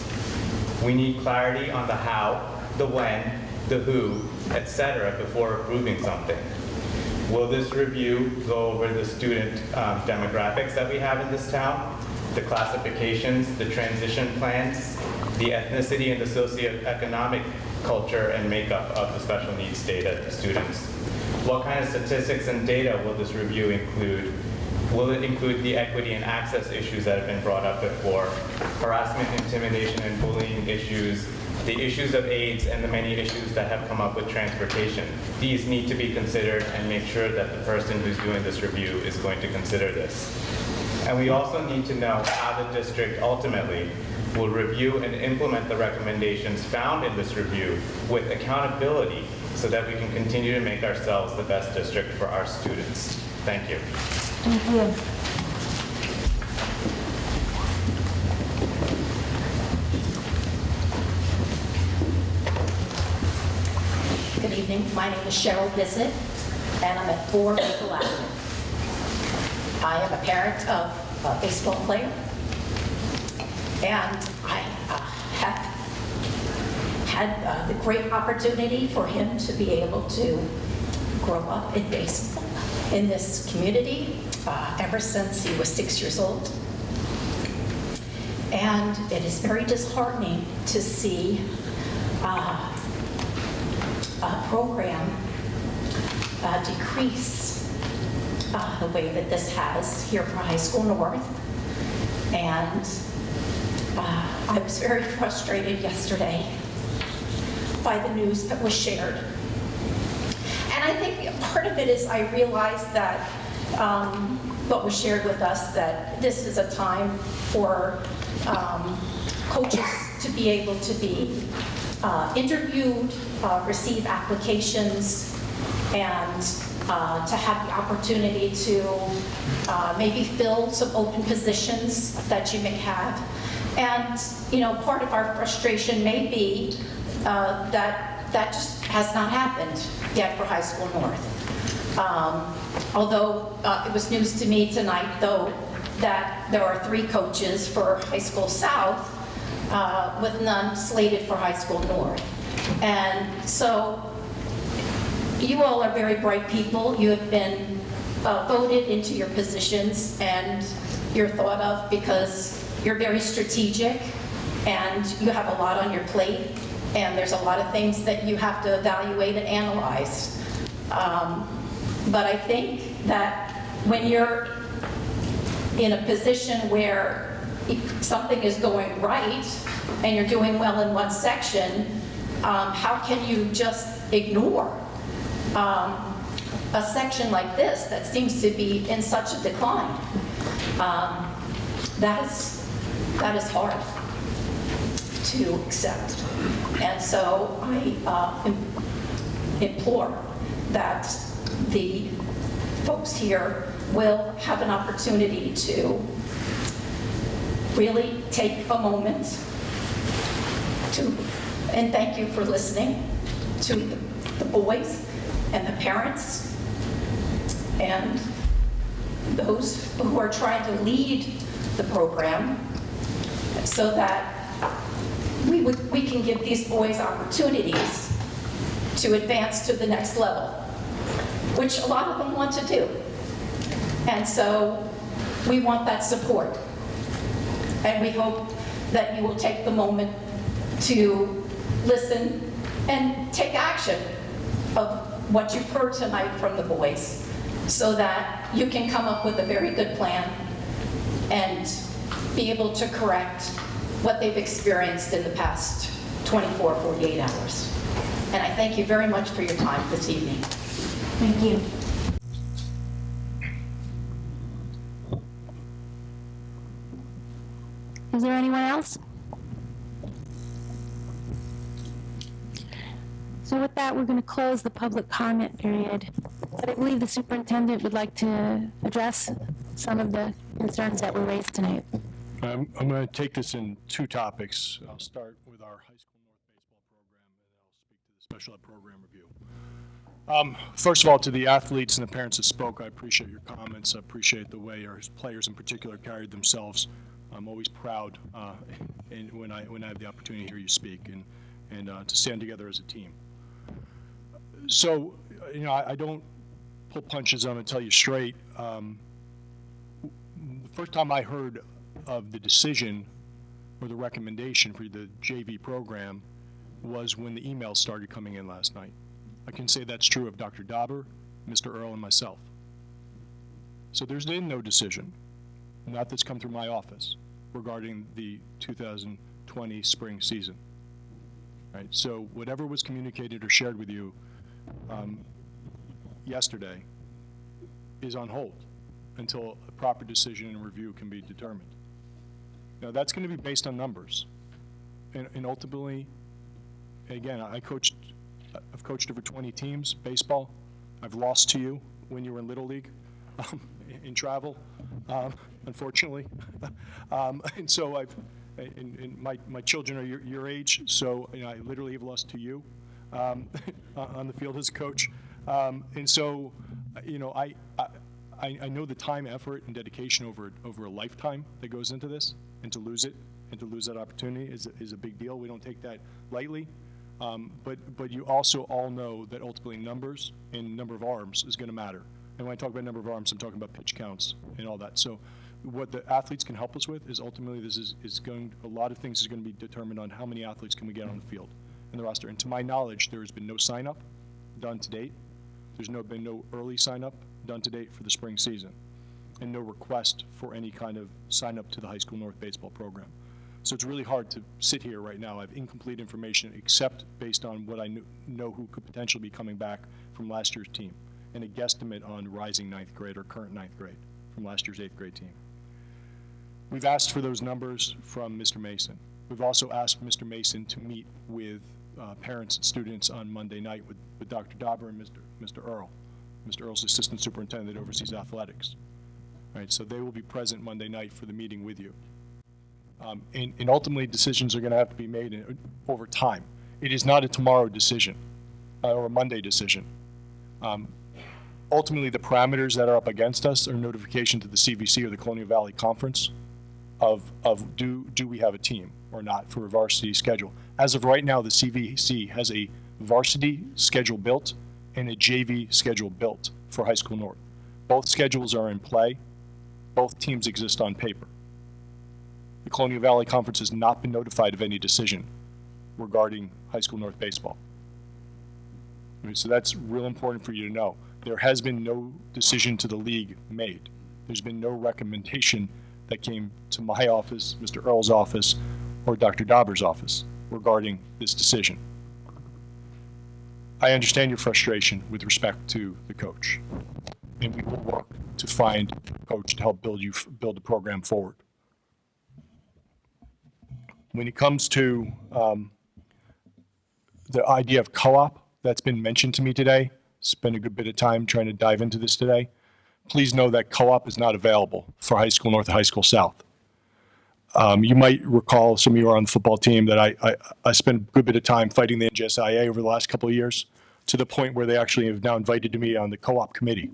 We need clarity on the how, the when, the who, etc. before approving something. Will this review go over the student demographics that we have in this town, the classifications, the transition plans, the ethnicity and the socioeconomic culture and makeup of the special needs data students? What kind of statistics and data will this review include? Will it include the equity and access issues that have been brought up before, harassment, intimidation, and bullying issues, the issues of AIDS, and the many issues that have come up with transportation? These need to be considered, and make sure that the person who's doing this review is going to consider this. And we also need to know how the district ultimately will review and implement the recommendations found in this review with accountability so that we can continue to make ourselves the best district for our students. Thank you. Thank you. Good evening. My name is Cheryl Bissett, and I'm at 4 Maple Avenue. I am a parent of a baseball player, and I have had the great opportunity for him to be able to grow up in baseball in this community ever since he was 6 years old. And it is very disheartening to see a program decrease the way that this has here for High School North. And I was very frustrated yesterday by the news that was shared. And I think part of it is I realized that what was shared with us, that this is a time for coaches to be able to be interviewed, receive applications, and to have the opportunity to maybe fill some open positions that you may have. And, you know, part of our frustration may be that just has not happened yet for High School North. Although it was news to me tonight, though, that there are 3 coaches for High School South with none slated for High School North. And so you all are very bright people. You have been voted into your positions, and you're thought of because you're very strategic and you have a lot on your plate, and there's a lot of things that you have to evaluate and analyze. But I think that when you're in a position where something is going right and you're doing well in one section, how can you just ignore a section like this that seems to be in such a decline? That is hard to accept. And so I implore that the folks here will have an opportunity to really take a moment to, and thank you for listening to the boys and the parents and those who are trying to lead the program, so that we can give these boys opportunities to advance to the next level, which a lot of them want to do. And so we want that support. And we hope that you will take the moment to listen and take action of what you've heard tonight from the boys, so that you can come up with a very good plan and be able to correct what they've experienced in the past 24, 48 hours. And I thank you very much for your time this evening. Thank you. Is there anyone else? So with that, we're going to close the public comment period. But I believe the superintendent would like to address some of the concerns that were raised tonight. I'm going to take this in 2 topics. I'll start with our High School North baseball program, and then I'll speak to the special ed program review. First of all, to the athletes and the parents that spoke, I appreciate your comments. I appreciate the way our players in particular carried themselves. I'm always proud when I have the opportunity to hear you speak and to stand together as a team. So, you know, I don't pull punches. I'm going to tell you straight. The first time I heard of the decision or the recommendation for the JV program was when the emails started coming in last night. I can say that's true of Dr. Dauber, Mr. Earl, and myself. So there's been no decision, not that's come through my office, regarding the 2020 spring season. Right? So whatever was communicated or shared with you yesterday is on hold until a proper decision and review can be determined. Now, that's going to be based on numbers. And ultimately, again, I've coached over 20 teams, baseball. I've lost to you when you were in Little League, in travel, unfortunately. And so my children are your age, so I literally have lost to you on the field as a coach. And so, I know the time, effort, and dedication over a lifetime that goes into this, and to lose it, and to lose that opportunity is a big deal. We don't take that lightly. But you also all know that ultimately numbers and number of arms is going to matter. And when I talk about number of arms, I'm talking about pitch counts and all that. So what the athletes can help us with is ultimately a lot of things is going to be determined on how many athletes can we get on the field in the roster. And to my knowledge, there has been no sign up done to date. There's been no early sign up done to date for the spring season, and no request for any kind of sign up to the High School North baseball program. So it's really hard to sit here right now. I have incomplete information, except based on what I know who could potentially be coming back from last year's team, and a guesstimate on rising ninth grade or current ninth grade from last year's eighth grade team. We've asked for those numbers from Mr. Mason. We've also asked Mr. Mason to meet with parents and students on Monday night with Dr. Dauber and Mr. Earl. Mr. Earl's assistant superintendent that oversees athletics. Right, so they will be present Monday night for the meeting with you. And ultimately, decisions are going to have to be made over time. It is not a tomorrow decision or a Monday decision. Ultimately, the parameters that are up against us are notification to the CVC or the Colonial Valley Conference of do we have a team or not for a varsity schedule. As of right now, the CVC has a varsity schedule built and a JV schedule built for High School North. Both schedules are in play. Both teams exist on paper. The Colonial Valley Conference has not been notified of any decision regarding High School North baseball. So that's real important for you to know. There has been no decision to the league made. There's been no recommendation that came to my office, Mr. Earl's office, or Dr. Dauber's office regarding this decision. I understand your frustration with respect to the coach, and we will work to find a coach to help build the program forward. When it comes to the idea of co-op that's been mentioned to me today, spent a good bit of time trying to dive into this today. Please know that co-op is not available for High School North and High School South. You might recall, some of you are on the football team, that I spent a good bit of time fighting the NJSIA over the last couple of years, to the point where they actually have now invited me on the co-op committee.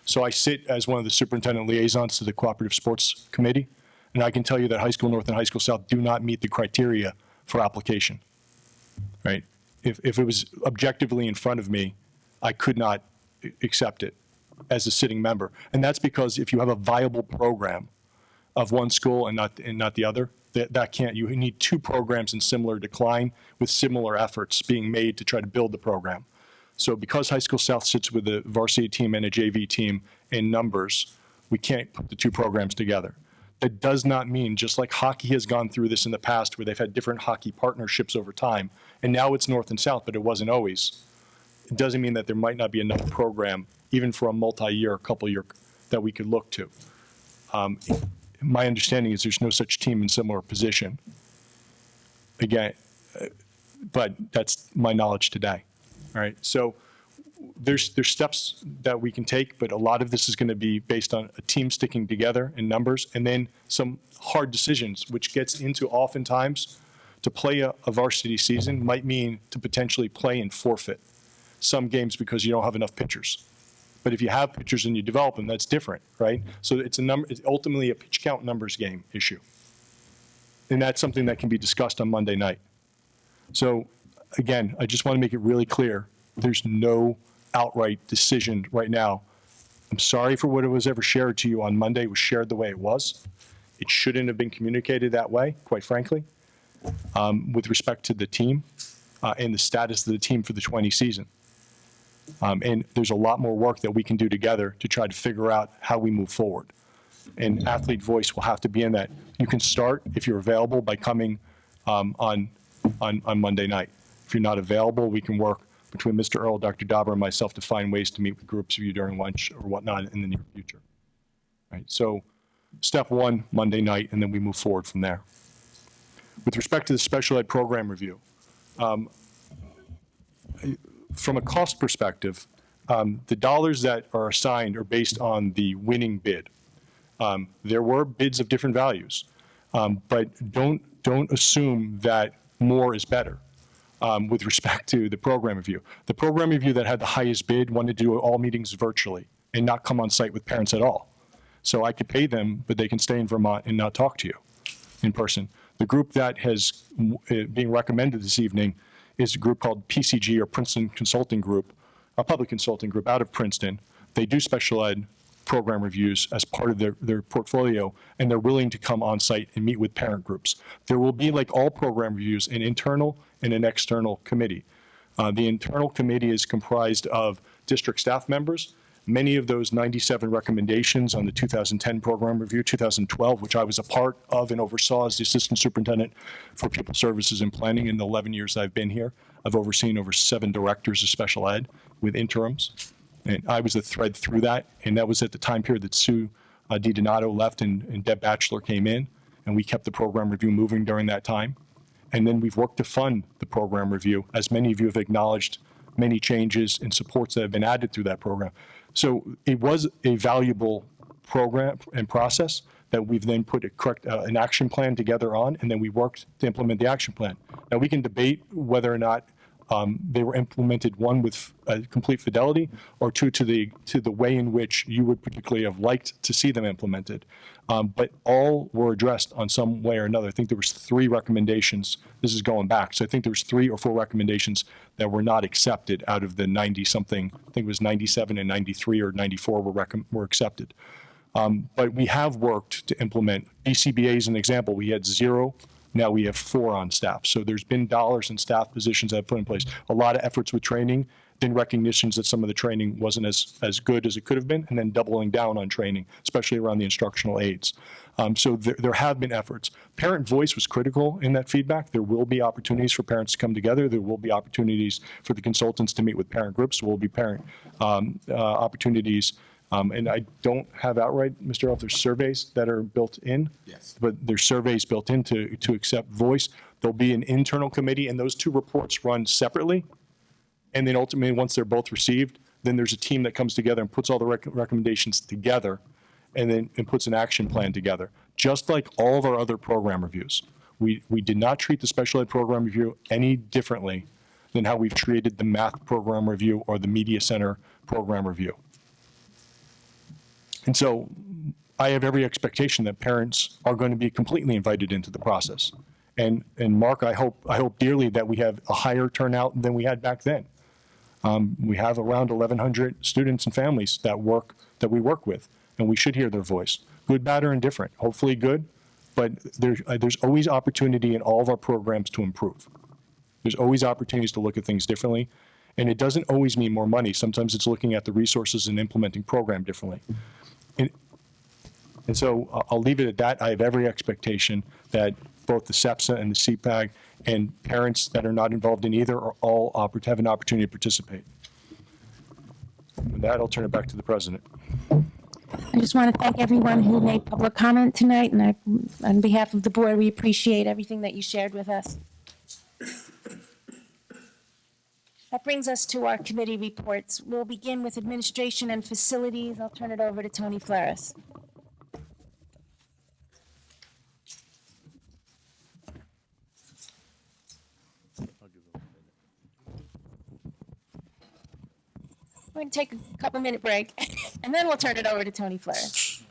So I sit as one of the superintendent liaisons to the Cooperative Sports Committee, and I can tell you that High School North and High School South do not meet the criteria for application, right? If it was objectively in front of me, I could not accept it as a sitting member. And that's because if you have a viable program of one school and not the other, that can't, you need two programs in similar decline with similar efforts being made to try to build the program. So because High School South sits with a varsity team and a JV team in numbers, we can't put the two programs together. That does not mean, just like hockey has gone through this in the past where they've had different hockey partnerships over time, and now it's North and South, but it wasn't always. It doesn't mean that there might not be enough program, even for a multi-year, couple-year, that we could look to. My understanding is there's no such team in similar position. Again, but that's my knowledge today. All right, so there's steps that we can take, but a lot of this is going to be based on a team sticking together in numbers, and then some hard decisions, which gets into oftentimes to play a varsity season might mean to potentially play and forfeit some games because you don't have enough pitchers. But if you have pitchers and you develop them, that's different, right? So it's ultimately a pitch count numbers game issue. And that's something that can be discussed on Monday night. So again, I just want to make it really clear, there's no outright decision right now. I'm sorry for what was ever shared to you on Monday. It was shared the way it was. It shouldn't have been communicated that way, quite frankly, with respect to the team and the status of the team for the 20 season. And there's a lot more work that we can do together to try to figure out how we move forward. And athlete voice will have to be in that. You can start, if you're available, by coming on Monday night. If you're not available, we can work between Mr. Earl, Dr. Dauber, and myself to find ways to meet with groups of you during lunch or whatnot in the near future. Right? So step one, Monday night, and then we move forward from there. With respect to the special ed program review, from a cost perspective, the dollars that are assigned are based on the winning bid. There were bids of different values, but don't assume that more is better. With respect to the program review. The program review that had the highest bid wanted to do all meetings virtually and not come on site with parents at all. So I could pay them, but they can stay in Vermont and not talk to you in person. The group that has being recommended this evening is a group called PCG, or Princeton Consulting Group, a public consulting group out of Princeton. They do special ed program reviews as part of their portfolio, and they're willing to come on site and meet with parent groups. There will be, like all program reviews, an internal and an external committee. The internal committee is comprised of district staff members. Many of those 97 recommendations on the 2010 program review, 2012, which I was a part of and oversaw as the assistant superintendent for pupil services and planning in the 11 years I've been here. I've overseen over 7 directors of special ed with interims. And I was the thread through that, and that was at the time period that Sue DiDonato left and Deb Batchelor came in, and we kept the program review moving during that time. And then we've worked to fund the program review, as many of you have acknowledged many changes and supports that have been added through that program. So it was a valuable program and process that we've then put an action plan together on, and then we worked to implement the action plan. Now, we can debate whether or not they were implemented, one, with complete fidelity, or two, to the way in which you would particularly have liked to see them implemented. But all were addressed on some way or another. I think there was 3 recommendations. This is going back. So I think there was 3 or 4 recommendations that were not accepted out of the 90-something. I think it was 97 and 93 or 94 were accepted. But we have worked to implement BCBA as an example. We had 0. Now we have 4 on staff. So there's been dollars in staff positions that I've put in place. A lot of efforts with training, then recognitions that some of the training wasn't as good as it could have been, and then doubling down on training, especially around the instructional aids. So there have been efforts. Parent voice was critical in that feedback. There will be opportunities for parents to come together. There will be opportunities for the consultants to meet with parent groups. There will be parent opportunities. And I don't have outright, Mr. Elf, there's surveys that are built in. Yes. But there's surveys built in to accept voice. There'll be an internal committee, and those 2 reports run separately. And then ultimately, once they're both received, then there's a team that comes together and puts all the recommendations together and puts an action plan together. Just like all of our other program reviews. We did not treat the special ed program review any differently than how we've treated the math program review or the media center program review. And so I have every expectation that parents are going to be completely invited into the process. And Mark, I hope dearly that we have a higher turnout than we had back then. We have around 1,100 students and families that we work with, and we should hear their voice, good, bad, or indifferent. Hopefully good, but there's always opportunity in all of our programs to improve. There's always opportunities to look at things differently. And it doesn't always mean more money. Sometimes it's looking at the resources and implementing program differently. And so I'll leave it at that. I have every expectation that both the SEPSA and the CPAG and parents that are not involved in either are all have an opportunity to participate. With that, I'll turn it back to the president. I just want to thank everyone who made public comment tonight, and on behalf of the board, we appreciate everything that you shared with us. That brings us to our committee reports. We'll begin with administration and facilities. I'll turn it over to Tony Flaris. We're going to take a couple-minute break, and then we'll turn it over to Tony Flaris.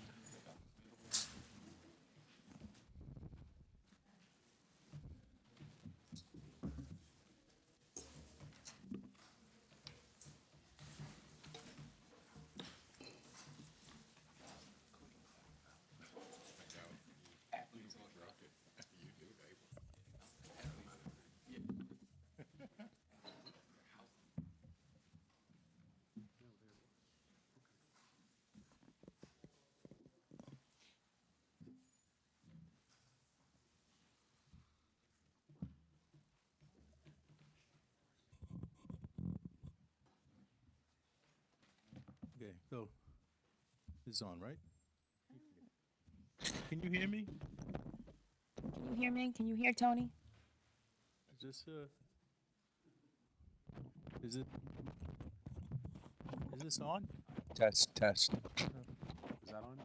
Okay, so this is on, right? Can you hear me? Can you hear me? Can you hear Tony? Is this on? Test. Is that on?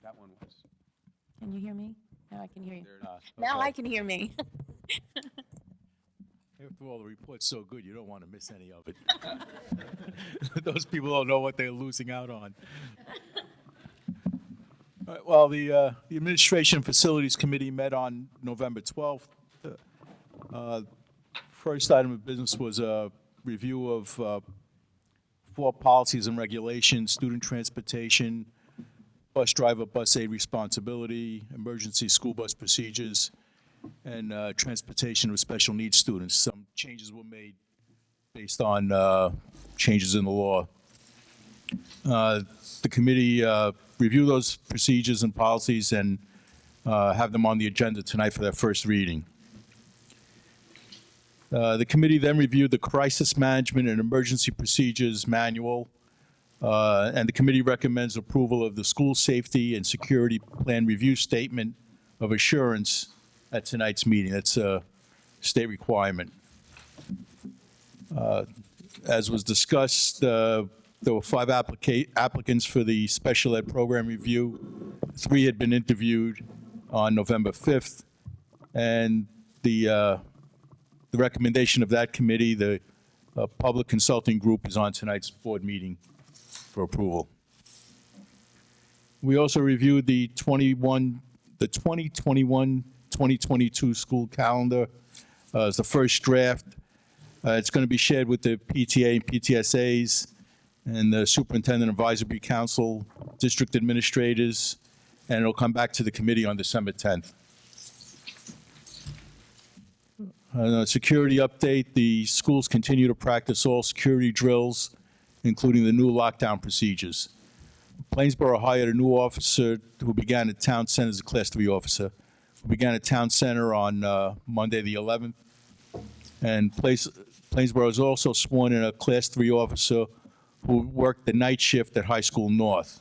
That one was. Can you hear me? Now I can hear you. Not. Now Okay. I can hear me. After all, the report's so good, you don't want to miss any of it. Those people don't know what they're losing out on. All right, well, the Administration and Facilities Committee met on November 12th. First item of business was a review of 4 policies and regulations: student transportation, bus driver, bus aid responsibility, emergency school bus procedures, and transportation of special needs students. Some changes were made based on changes in the law. The committee reviewed those procedures and policies and have them on the agenda tonight for their first reading. The committee then reviewed the Crisis Management and Emergency Procedures Manual, and the committee recommends approval of the School Safety and Security Plan Review Statement of Assurance at tonight's meeting. That's a state requirement. As was discussed, there were 5 applicants for the special ed program review. 3 had been interviewed on November 5th, and the recommendation of that committee, the public consulting group, is on tonight's board meeting for approval. We also reviewed the 2021-2022 school calendar as the first draft. It's going to be shared with the PTA and PTSAs and the Superintendent Advisory Council, district administrators, and it'll come back to the committee on December 10th. Security update: the schools continue to practice all security drills, including the new lockdown procedures. Plainsboro hired a new officer who began at Town Center as a Class 3 officer, who began at Town Center on Monday the 11th. And Plainsboro has also sworn in a Class 3 officer who worked the night shift at High School North.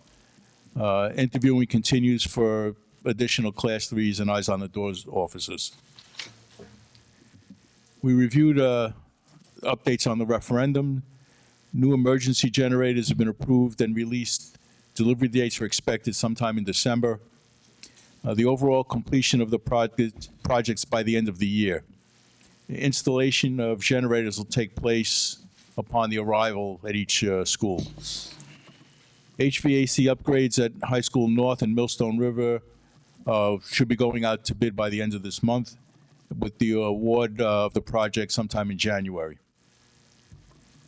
Interviewing continues for additional Class 3s and Eyes on the Doors officers. We reviewed updates on the referendum. New emergency generators have been approved and released. Delivery dates are expected sometime in December. The overall completion of the projects by the end of the year. The installation of generators will take place upon the arrival at each school. HVAC upgrades at High School North and Millstone River should be going out to bid by the end of this month, with the award of the project sometime in January.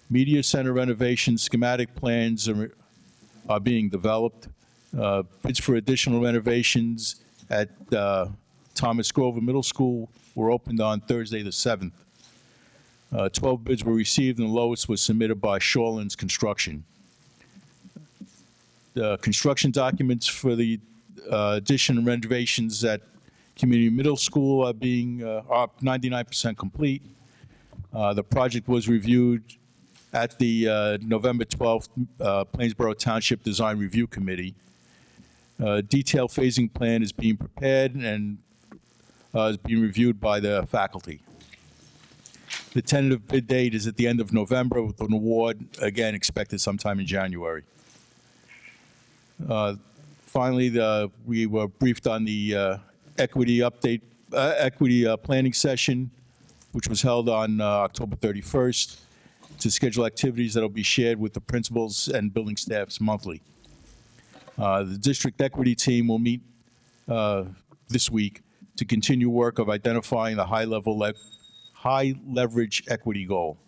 Media Center renovation schematic plans are being developed. Bids for additional renovations at Thomas Grover Middle School were opened on Thursday the 7th. 12 bids were received, and the lowest was submitted by Shawlands Construction. The construction documents for the addition and renovations at Community Middle School are 99% complete. The project was reviewed at the November 12th Plainsboro Township Design Review Committee. Detailed phasing plan is being prepared and is being reviewed by the faculty. The tentative bid date is at the end of November, with an award, again, expected sometime in January. Finally, we were briefed on the equity planning session, which was held on October 31st, to schedule activities that will be shared with the principals and building staffs monthly. The district equity team will meet this week to continue work of identifying the high leverage equity goal.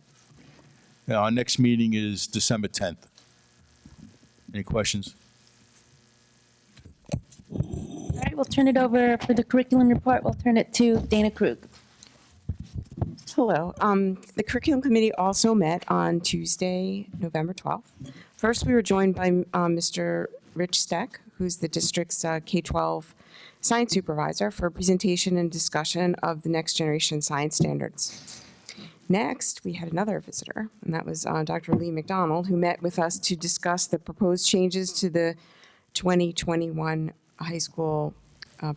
Our next meeting is December 10th. Any questions? All right, we'll turn it over for the curriculum report. We'll turn it to Dana Krug. Hello. The curriculum committee also met on Tuesday, November 12th. First, we were joined by Mr. Rich Steck, who's the district's K-12 science supervisor, for a presentation and discussion of the next generation science standards. Next, we had another visitor, and that was Dr. Lee McDonald, who met with us to discuss the proposed changes to the 2021 high school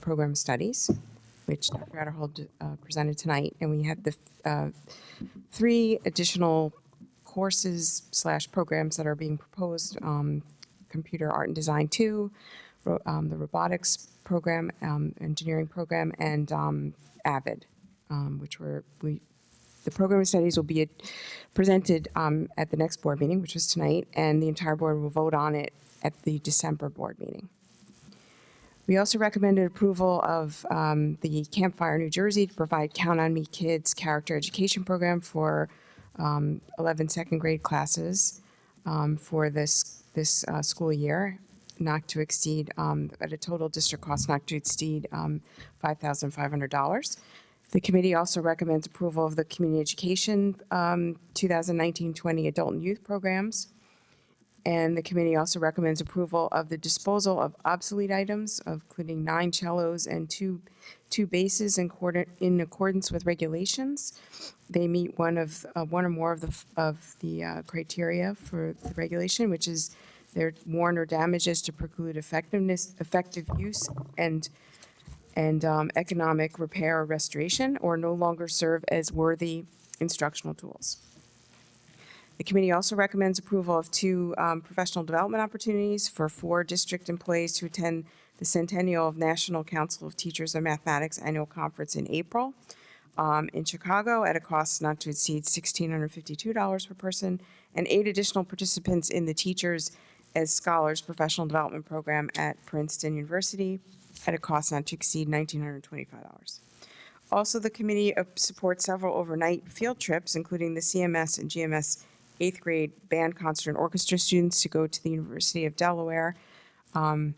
program studies, which Dr. Adderhold presented tonight, and we have the 3 additional courses / programs that are being proposed: Computer Art and Design 2, the Robotics program, Engineering program, and AVID, which the program of studies will be presented at the next board meeting, which was tonight, and the entire board will vote on it at the December board meeting. We also recommended approval of the Campfire New Jersey to provide Count on Me Kids character education program for 11 second grade classes for this school year, not to exceed, at a total district cost not to exceed $5,500. The committee also recommends approval of the community education 2019-20 adult and youth programs. And the committee also recommends approval of the disposal of obsolete items, including 9 cellos and two basses in accordance with regulations. They meet one or more of the criteria for the regulation, which is they're worn or damaged as to preclude effective use and economic repair or restoration, or no longer serve as worthy instructional tools. The committee also recommends approval of 2 professional development opportunities for 4 district employees to attend the Centennial of National Council of Teachers of Mathematics Annual Conference in April in Chicago at a cost not to exceed $1,652 per person, and 8 additional participants in the Teachers as Scholars Professional Development Program at Princeton University at a cost not to exceed $1,925. Also, the committee supports several overnight field trips, including the CMS and GMS 8th grade band, concert, and orchestra students to go to the University of Delaware and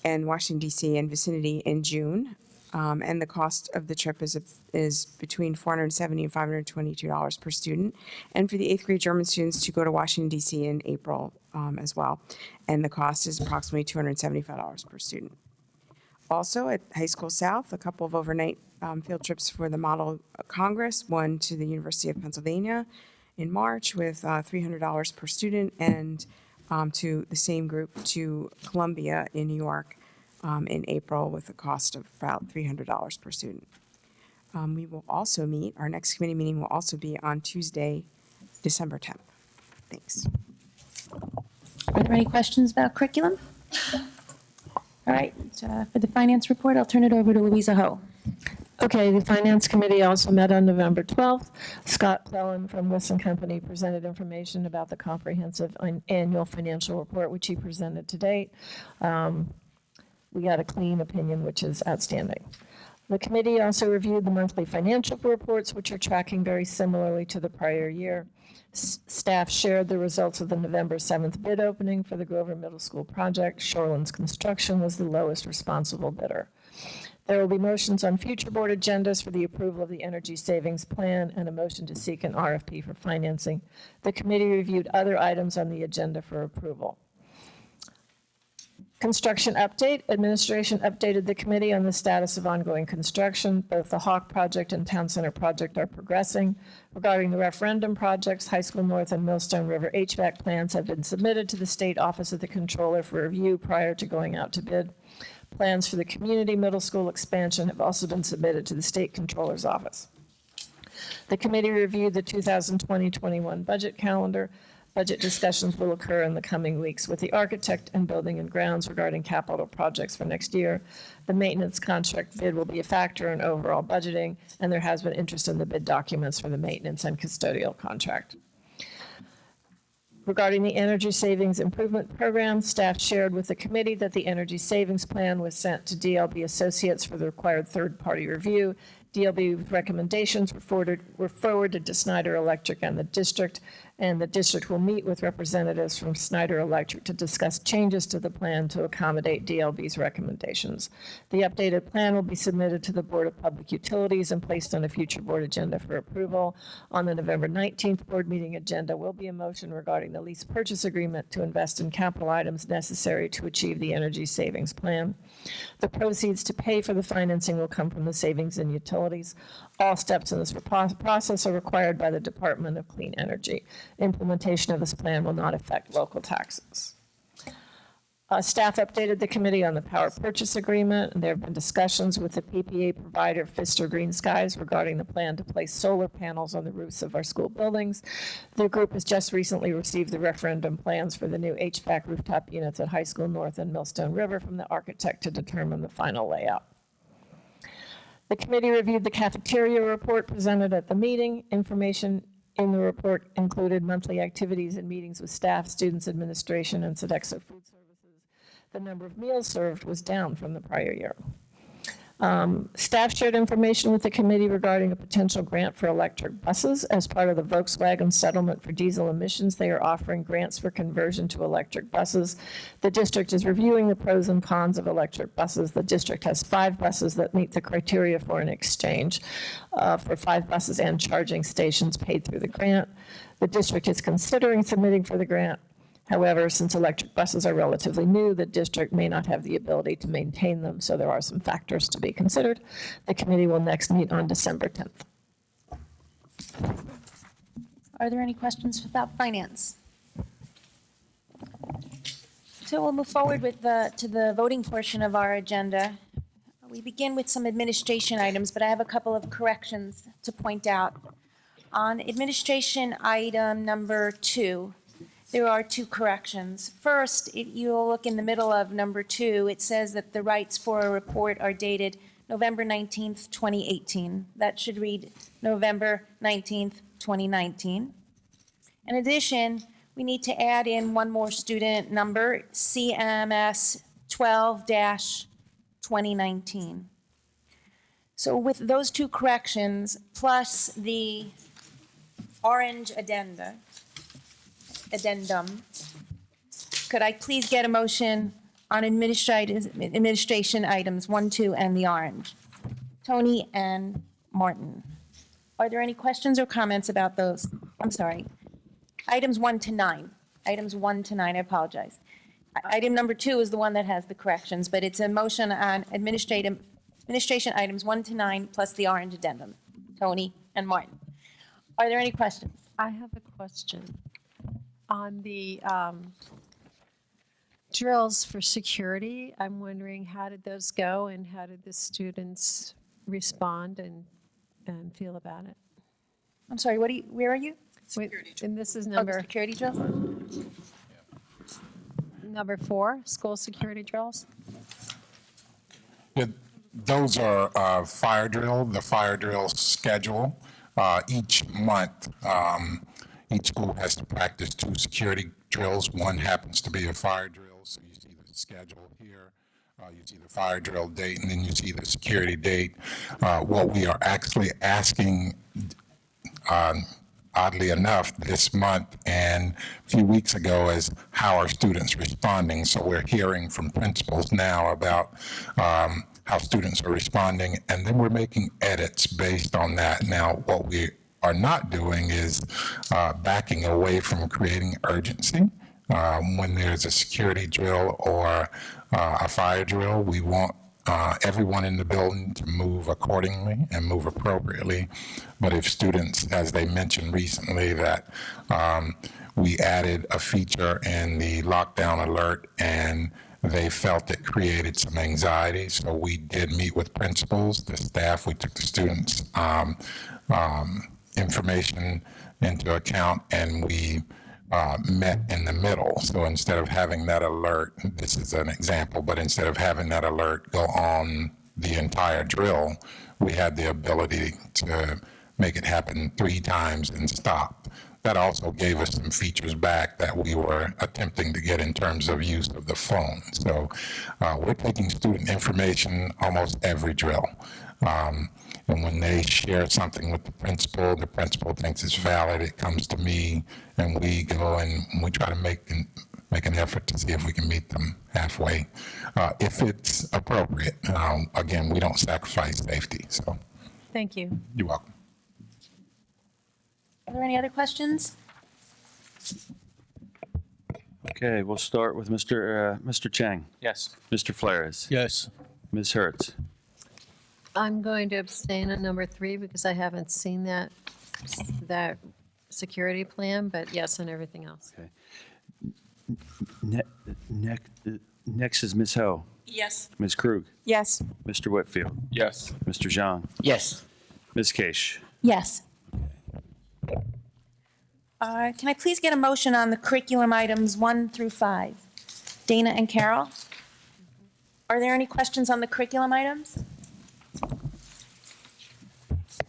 Washington, D.C. and vicinity in June. And the cost of the trip is between $470 and $522 per student. And for the 8th grade German students to go to Washington, D.C. in April as well. And the cost is approximately $275 per student. Also, at High School South, a couple of overnight field trips for the Model Congress, one to the University of Pennsylvania in March with $300 per student, and to the same group to Columbia in New York in April with a cost of about $300 per student. We will also meet, our next committee meeting will also be on Tuesday, December 10th. Thanks. Are there any questions about curriculum? All right, for the finance report, I'll turn it over to Louisa Ho. Okay, the Finance Committee also met on November 12th. Scott Clellan from Wilson Company presented information about the comprehensive annual financial report, which he presented to date. We got a clean opinion, which is outstanding. The committee also reviewed the monthly financial reports, which are tracking very similarly to the prior year. Staff shared the results of the November 7th bid opening for the Grover Middle School project. Shorelands Construction was the lowest responsible bidder. There will be motions on future board agendas for the approval of the energy savings plan and a motion to seek an RFP for financing. The committee reviewed other items on the agenda for approval. Construction update. Administration updated the committee on the status of ongoing construction. Both the Hawk project and Town Center project are progressing. Regarding the referendum projects, High School North and Millstone River HVAC plans have been submitted to the State Office of the Controller for review prior to going out to bid. Plans for the community middle school expansion have also been submitted to the State Controller's Office. The committee reviewed the 2020-21 budget calendar. Budget discussions will occur in the coming weeks with the architect and building and grounds regarding capital projects for next year. The maintenance contract bid will be a factor in overall budgeting, and there has been interest in the bid documents for the maintenance and custodial contract. Regarding the Energy Savings Improvement Program, staff shared with the committee that the Energy Savings Plan was sent to DLB Associates for the required third-party review. DLB recommendations were forwarded to Snyder Electric and the district will meet with representatives from Snyder Electric to discuss changes to the plan to accommodate DLB's recommendations. The updated plan will be submitted to the Board of Public Utilities and placed on a future board agenda for approval. On the November 19th board meeting agenda will be a motion regarding the lease purchase agreement to invest in capital items necessary to achieve the energy savings plan. The proceeds to pay for the financing will come from the savings in utilities. All steps in this process are required by the Department of Clean Energy. Implementation of this plan will not affect local taxes. Staff updated the committee on the power purchase agreement, and there have been discussions with the PPA provider, Pfister Green Skies, regarding the plan to place solar panels on the roofs of our school buildings. The group has just recently received the referendum plans for the new HVAC rooftop units at High School North and Millstone River from the architect to determine the final layout. The committee reviewed the cafeteria report presented at the meeting. Information in the report included monthly activities and meetings with staff, students, administration, and Sodexo Food Services. The number of meals served was down from the prior year. Staff shared information with the committee regarding a potential grant for electric buses. As part of the Volkswagen settlement for diesel emissions, they are offering grants for conversion to electric buses. The district is reviewing the pros and cons of electric buses. The district has 5 buses that meet the criteria for an exchange for 5 buses and charging stations paid through the grant. The district is considering submitting for the grant. However, since electric buses are relatively new, the district may not have the ability to maintain them, so there are some factors to be considered. The committee will next meet on December 10th. Are there any questions about finance? So we'll move forward with to the voting portion of our agenda. We begin with some administration items, but I have a couple of corrections to point out. On administration item number 2, there are 2 corrections. First, you'll look in the middle of number 2. It says that the rights for a report are dated November 19th, 2018. That should read November 19th, 2019. In addition, we need to add in one more student number, CMS 12-2019. So with those 2 corrections, plus the orange addendum, could I please get a motion on administration items 1, 2, and the orange? Tony and Martin. Are there any questions or comments about those? I'm sorry. Items 1 to 9. Items 1 to 9, I apologize. Item number 2 is the one that has the corrections, but it's a motion on administration items 1 to 9 plus the orange addendum. Tony and Martin. Are there any questions? I have a question. On the drills for security, I'm wondering how did those go and how did the students respond and feel about it? I'm sorry, where are you? And this is number. Security drills? Number 4, school security drills. Yeah, those are fire drill, the fire drill schedule. Each month, each school has to practice 2 security drills. One happens to be a fire drill, so you see the schedule here. You see the fire drill date, and then you see the security date. What we are actually asking, oddly enough, this month and a few weeks ago is how are students responding. So we're hearing from principals now about how students are responding, and then we're making edits based on that. Now, what we are not doing is backing away from creating urgency. When there's a security drill or a fire drill, we want everyone in the building to move accordingly and move appropriately. But if students, as they mentioned recently, that we added a feature in the lockdown alert and they felt it created some anxiety, so we did meet with principals, the staff, we took the students' information into account, and we met in the middle. So instead of having that alert, this is an example, but instead of having that alert go on the entire drill, we had the ability to make it happen 3 times and stop. That also gave us some features back that we were attempting to get in terms of use of the phone. So we're taking student information almost every drill. And when they share something with the principal thinks it's valid, it comes to me, and we go and we try to make an effort to see if we can meet them halfway, if it's appropriate. Again, we don't sacrifice safety, so. Thank you. You're welcome. Are there any other questions? Okay, we'll start with Mr. Chang. Yes. Mr. Flores. Yes. Ms. Hertz. I'm going to abstain on number 3 because I haven't seen that security plan, but yes on everything else. Okay. Next is Ms. Ho. Yes. Ms. Krug. Yes. Mr. Whitfield. Yes. Mr. Zhang. Yes. Ms. Case. Yes. Can I please get a motion on the curriculum items 1 through 5? Dana and Carol? Are there any questions on the curriculum items?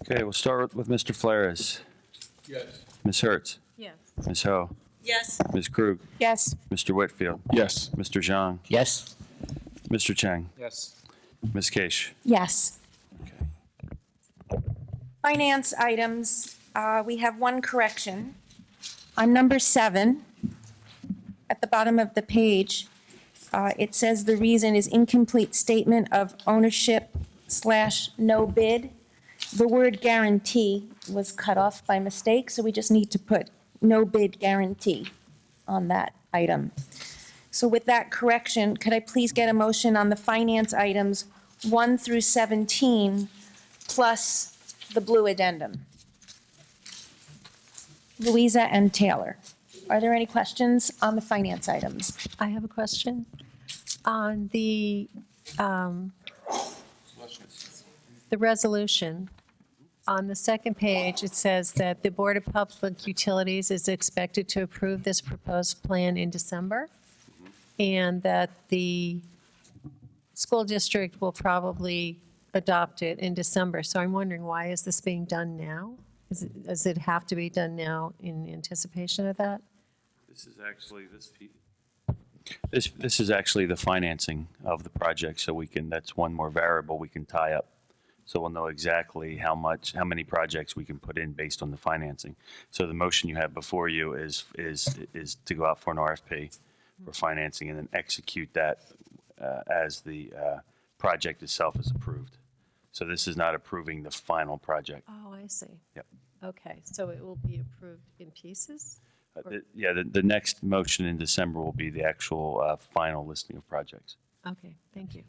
Okay, we'll start with Mr. Flores. Yes. Ms. Hertz. Yes. Ms. Ho. Yes. Ms. Krug. Yes. Mr. Whitfield. Yes. Mr. Zhang. Yes. Mr. Chang. Yes. Ms. Case. Yes. Finance items, we have one correction. On number 7, at the bottom of the page, it says the reason is incomplete statement of ownership / no bid. The word guarantee was cut off by mistake, so we just need to put no bid guarantee on that item. So with that correction, could I please get a motion on the finance items 1 through 17 plus the blue addendum? Louisa and Taylor. Are there any questions on the finance items? I have a question. On the resolution, on the second page, it says that the Board of Public Utilities is expected to approve this proposed plan in December, and that the school district will probably adopt it in December. So I'm wondering, why is this being done now? Does it have to be done now in anticipation of that? This is actually this is actually the financing of the project, so we can, that's one more variable we can tie up. So we'll know exactly how many projects we can put in based on the financing. So the motion you have before you is to go out for an RFP for financing and then execute that as the project itself is approved. So this is not approving the final project. Oh, I see. Yep. Okay, so it will be approved in pieces? The next motion in December will be the actual final listing of projects. Okay, thank you.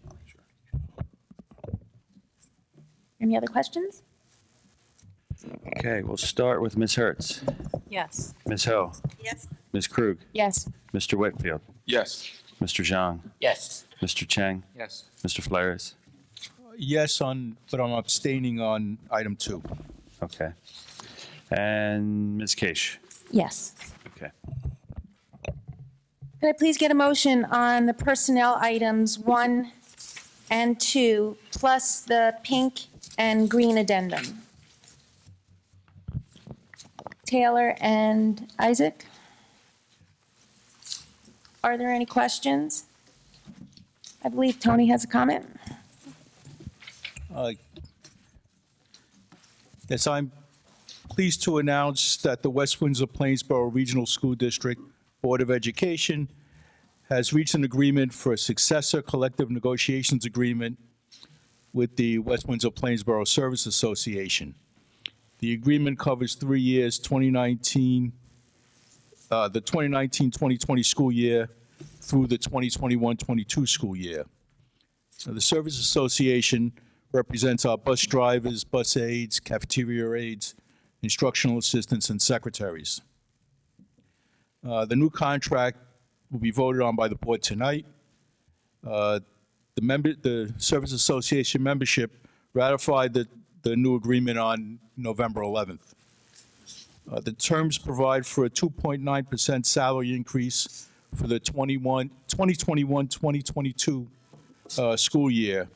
Any other questions? Okay, we'll start with Ms. Hertz. Yes. Ms. Ho. Yes. Ms. Krug. Yes. Mr. Whitfield. Yes. Mr. Zhang. Yes. Mr. Chang. Yes. Mr. Flores. Yes but I'm abstaining on item 2. Okay. And Ms. Case. Yes. Okay. Could I please get a motion on the personnel items 1 and 2 plus the pink and green addendum? Taylor and Isaac? Are there any questions? I believe Tony has a comment. Yes, I'm pleased to announce that the West Windsor-Plainsboro Regional School District Board of Education has reached an agreement for a successor collective negotiations agreement with the West Windsor-Plainsboro Service Association. The agreement covers 3 years, the 2019-2020 school year through the 2021-22 school year. Now, the Service Association represents our bus drivers, bus aides, cafeteria aides, instructional assistants, and secretaries. The new contract will be voted on by the board tonight. The Service Association membership ratified the new agreement on November 11th. The terms provide for a 2.9% salary increase for the 2021-2022 school year.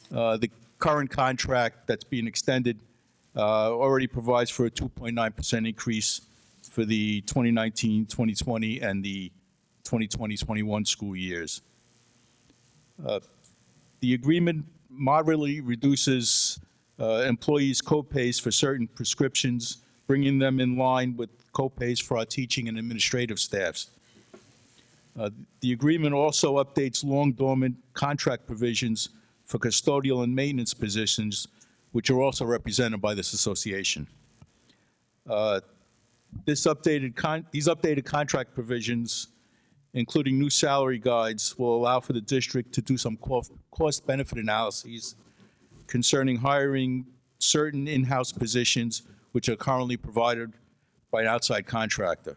The current contract that's being extended already provides for a 2.9% increase for the 2019-2020 and the 2020-21 school years. The agreement moderately reduces employees' co-pays for certain prescriptions, bringing them in line with co-pays for our teaching and administrative staffs. The agreement also updates long-dormant contract provisions for custodial and maintenance positions, which are also represented by this association. These updated contract provisions, including new salary guides, will allow for the district to do some cost-benefit analyses concerning hiring certain in-house positions which are currently provided by an outside contractor.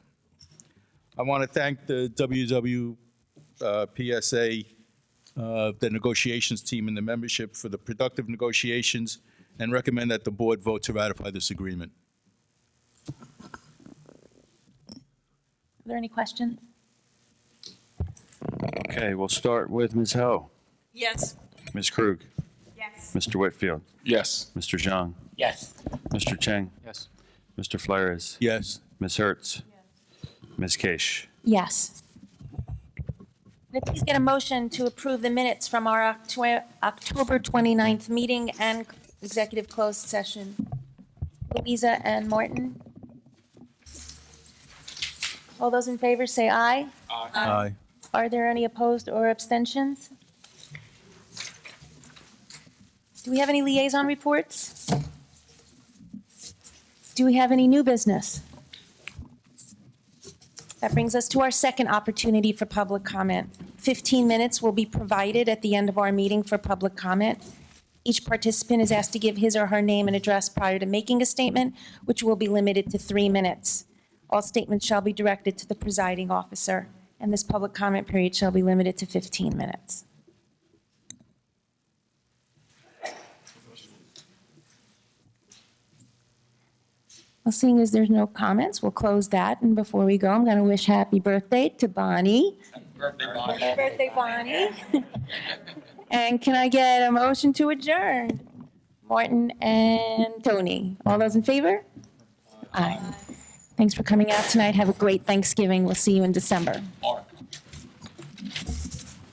I want to thank the PSA, the negotiations team and the membership for the productive negotiations, and recommend that the board vote to ratify this agreement. Are there any questions? Okay, we'll start with Ms. Ho. Yes. Ms. Krug. Yes. Mr. Whitfield. Yes. Mr. Zhang. Yes. Mr. Cheng. Yes. Mr. Flores. Yes. Ms. Hertz. Ms. Kish. Yes. May I please get a motion to approve the minutes from our October 29th meeting and executive closed session? Louisa and Morton? All those in favor say aye. Aye. Are there any opposed or abstentions? Do we have any liaison reports? Do we have any new business? That brings us to our second opportunity for public comment. 15 minutes will be provided at the end of our meeting for public comment. Each participant is asked to give his or her name and address prior to making a statement, which will be limited to 3 minutes. All statements shall be directed to the presiding officer, and this public comment period shall be limited to 15 minutes. Well, seeing as there's no comments, we'll close that. And before we go, I'm going to wish happy birthday to Bonnie. Happy birthday, Bonnie. And can I get a motion to adjourn? Martin and Tony. All those in favor? Aye. Thanks for coming out tonight. Have a great Thanksgiving. We'll see you in December.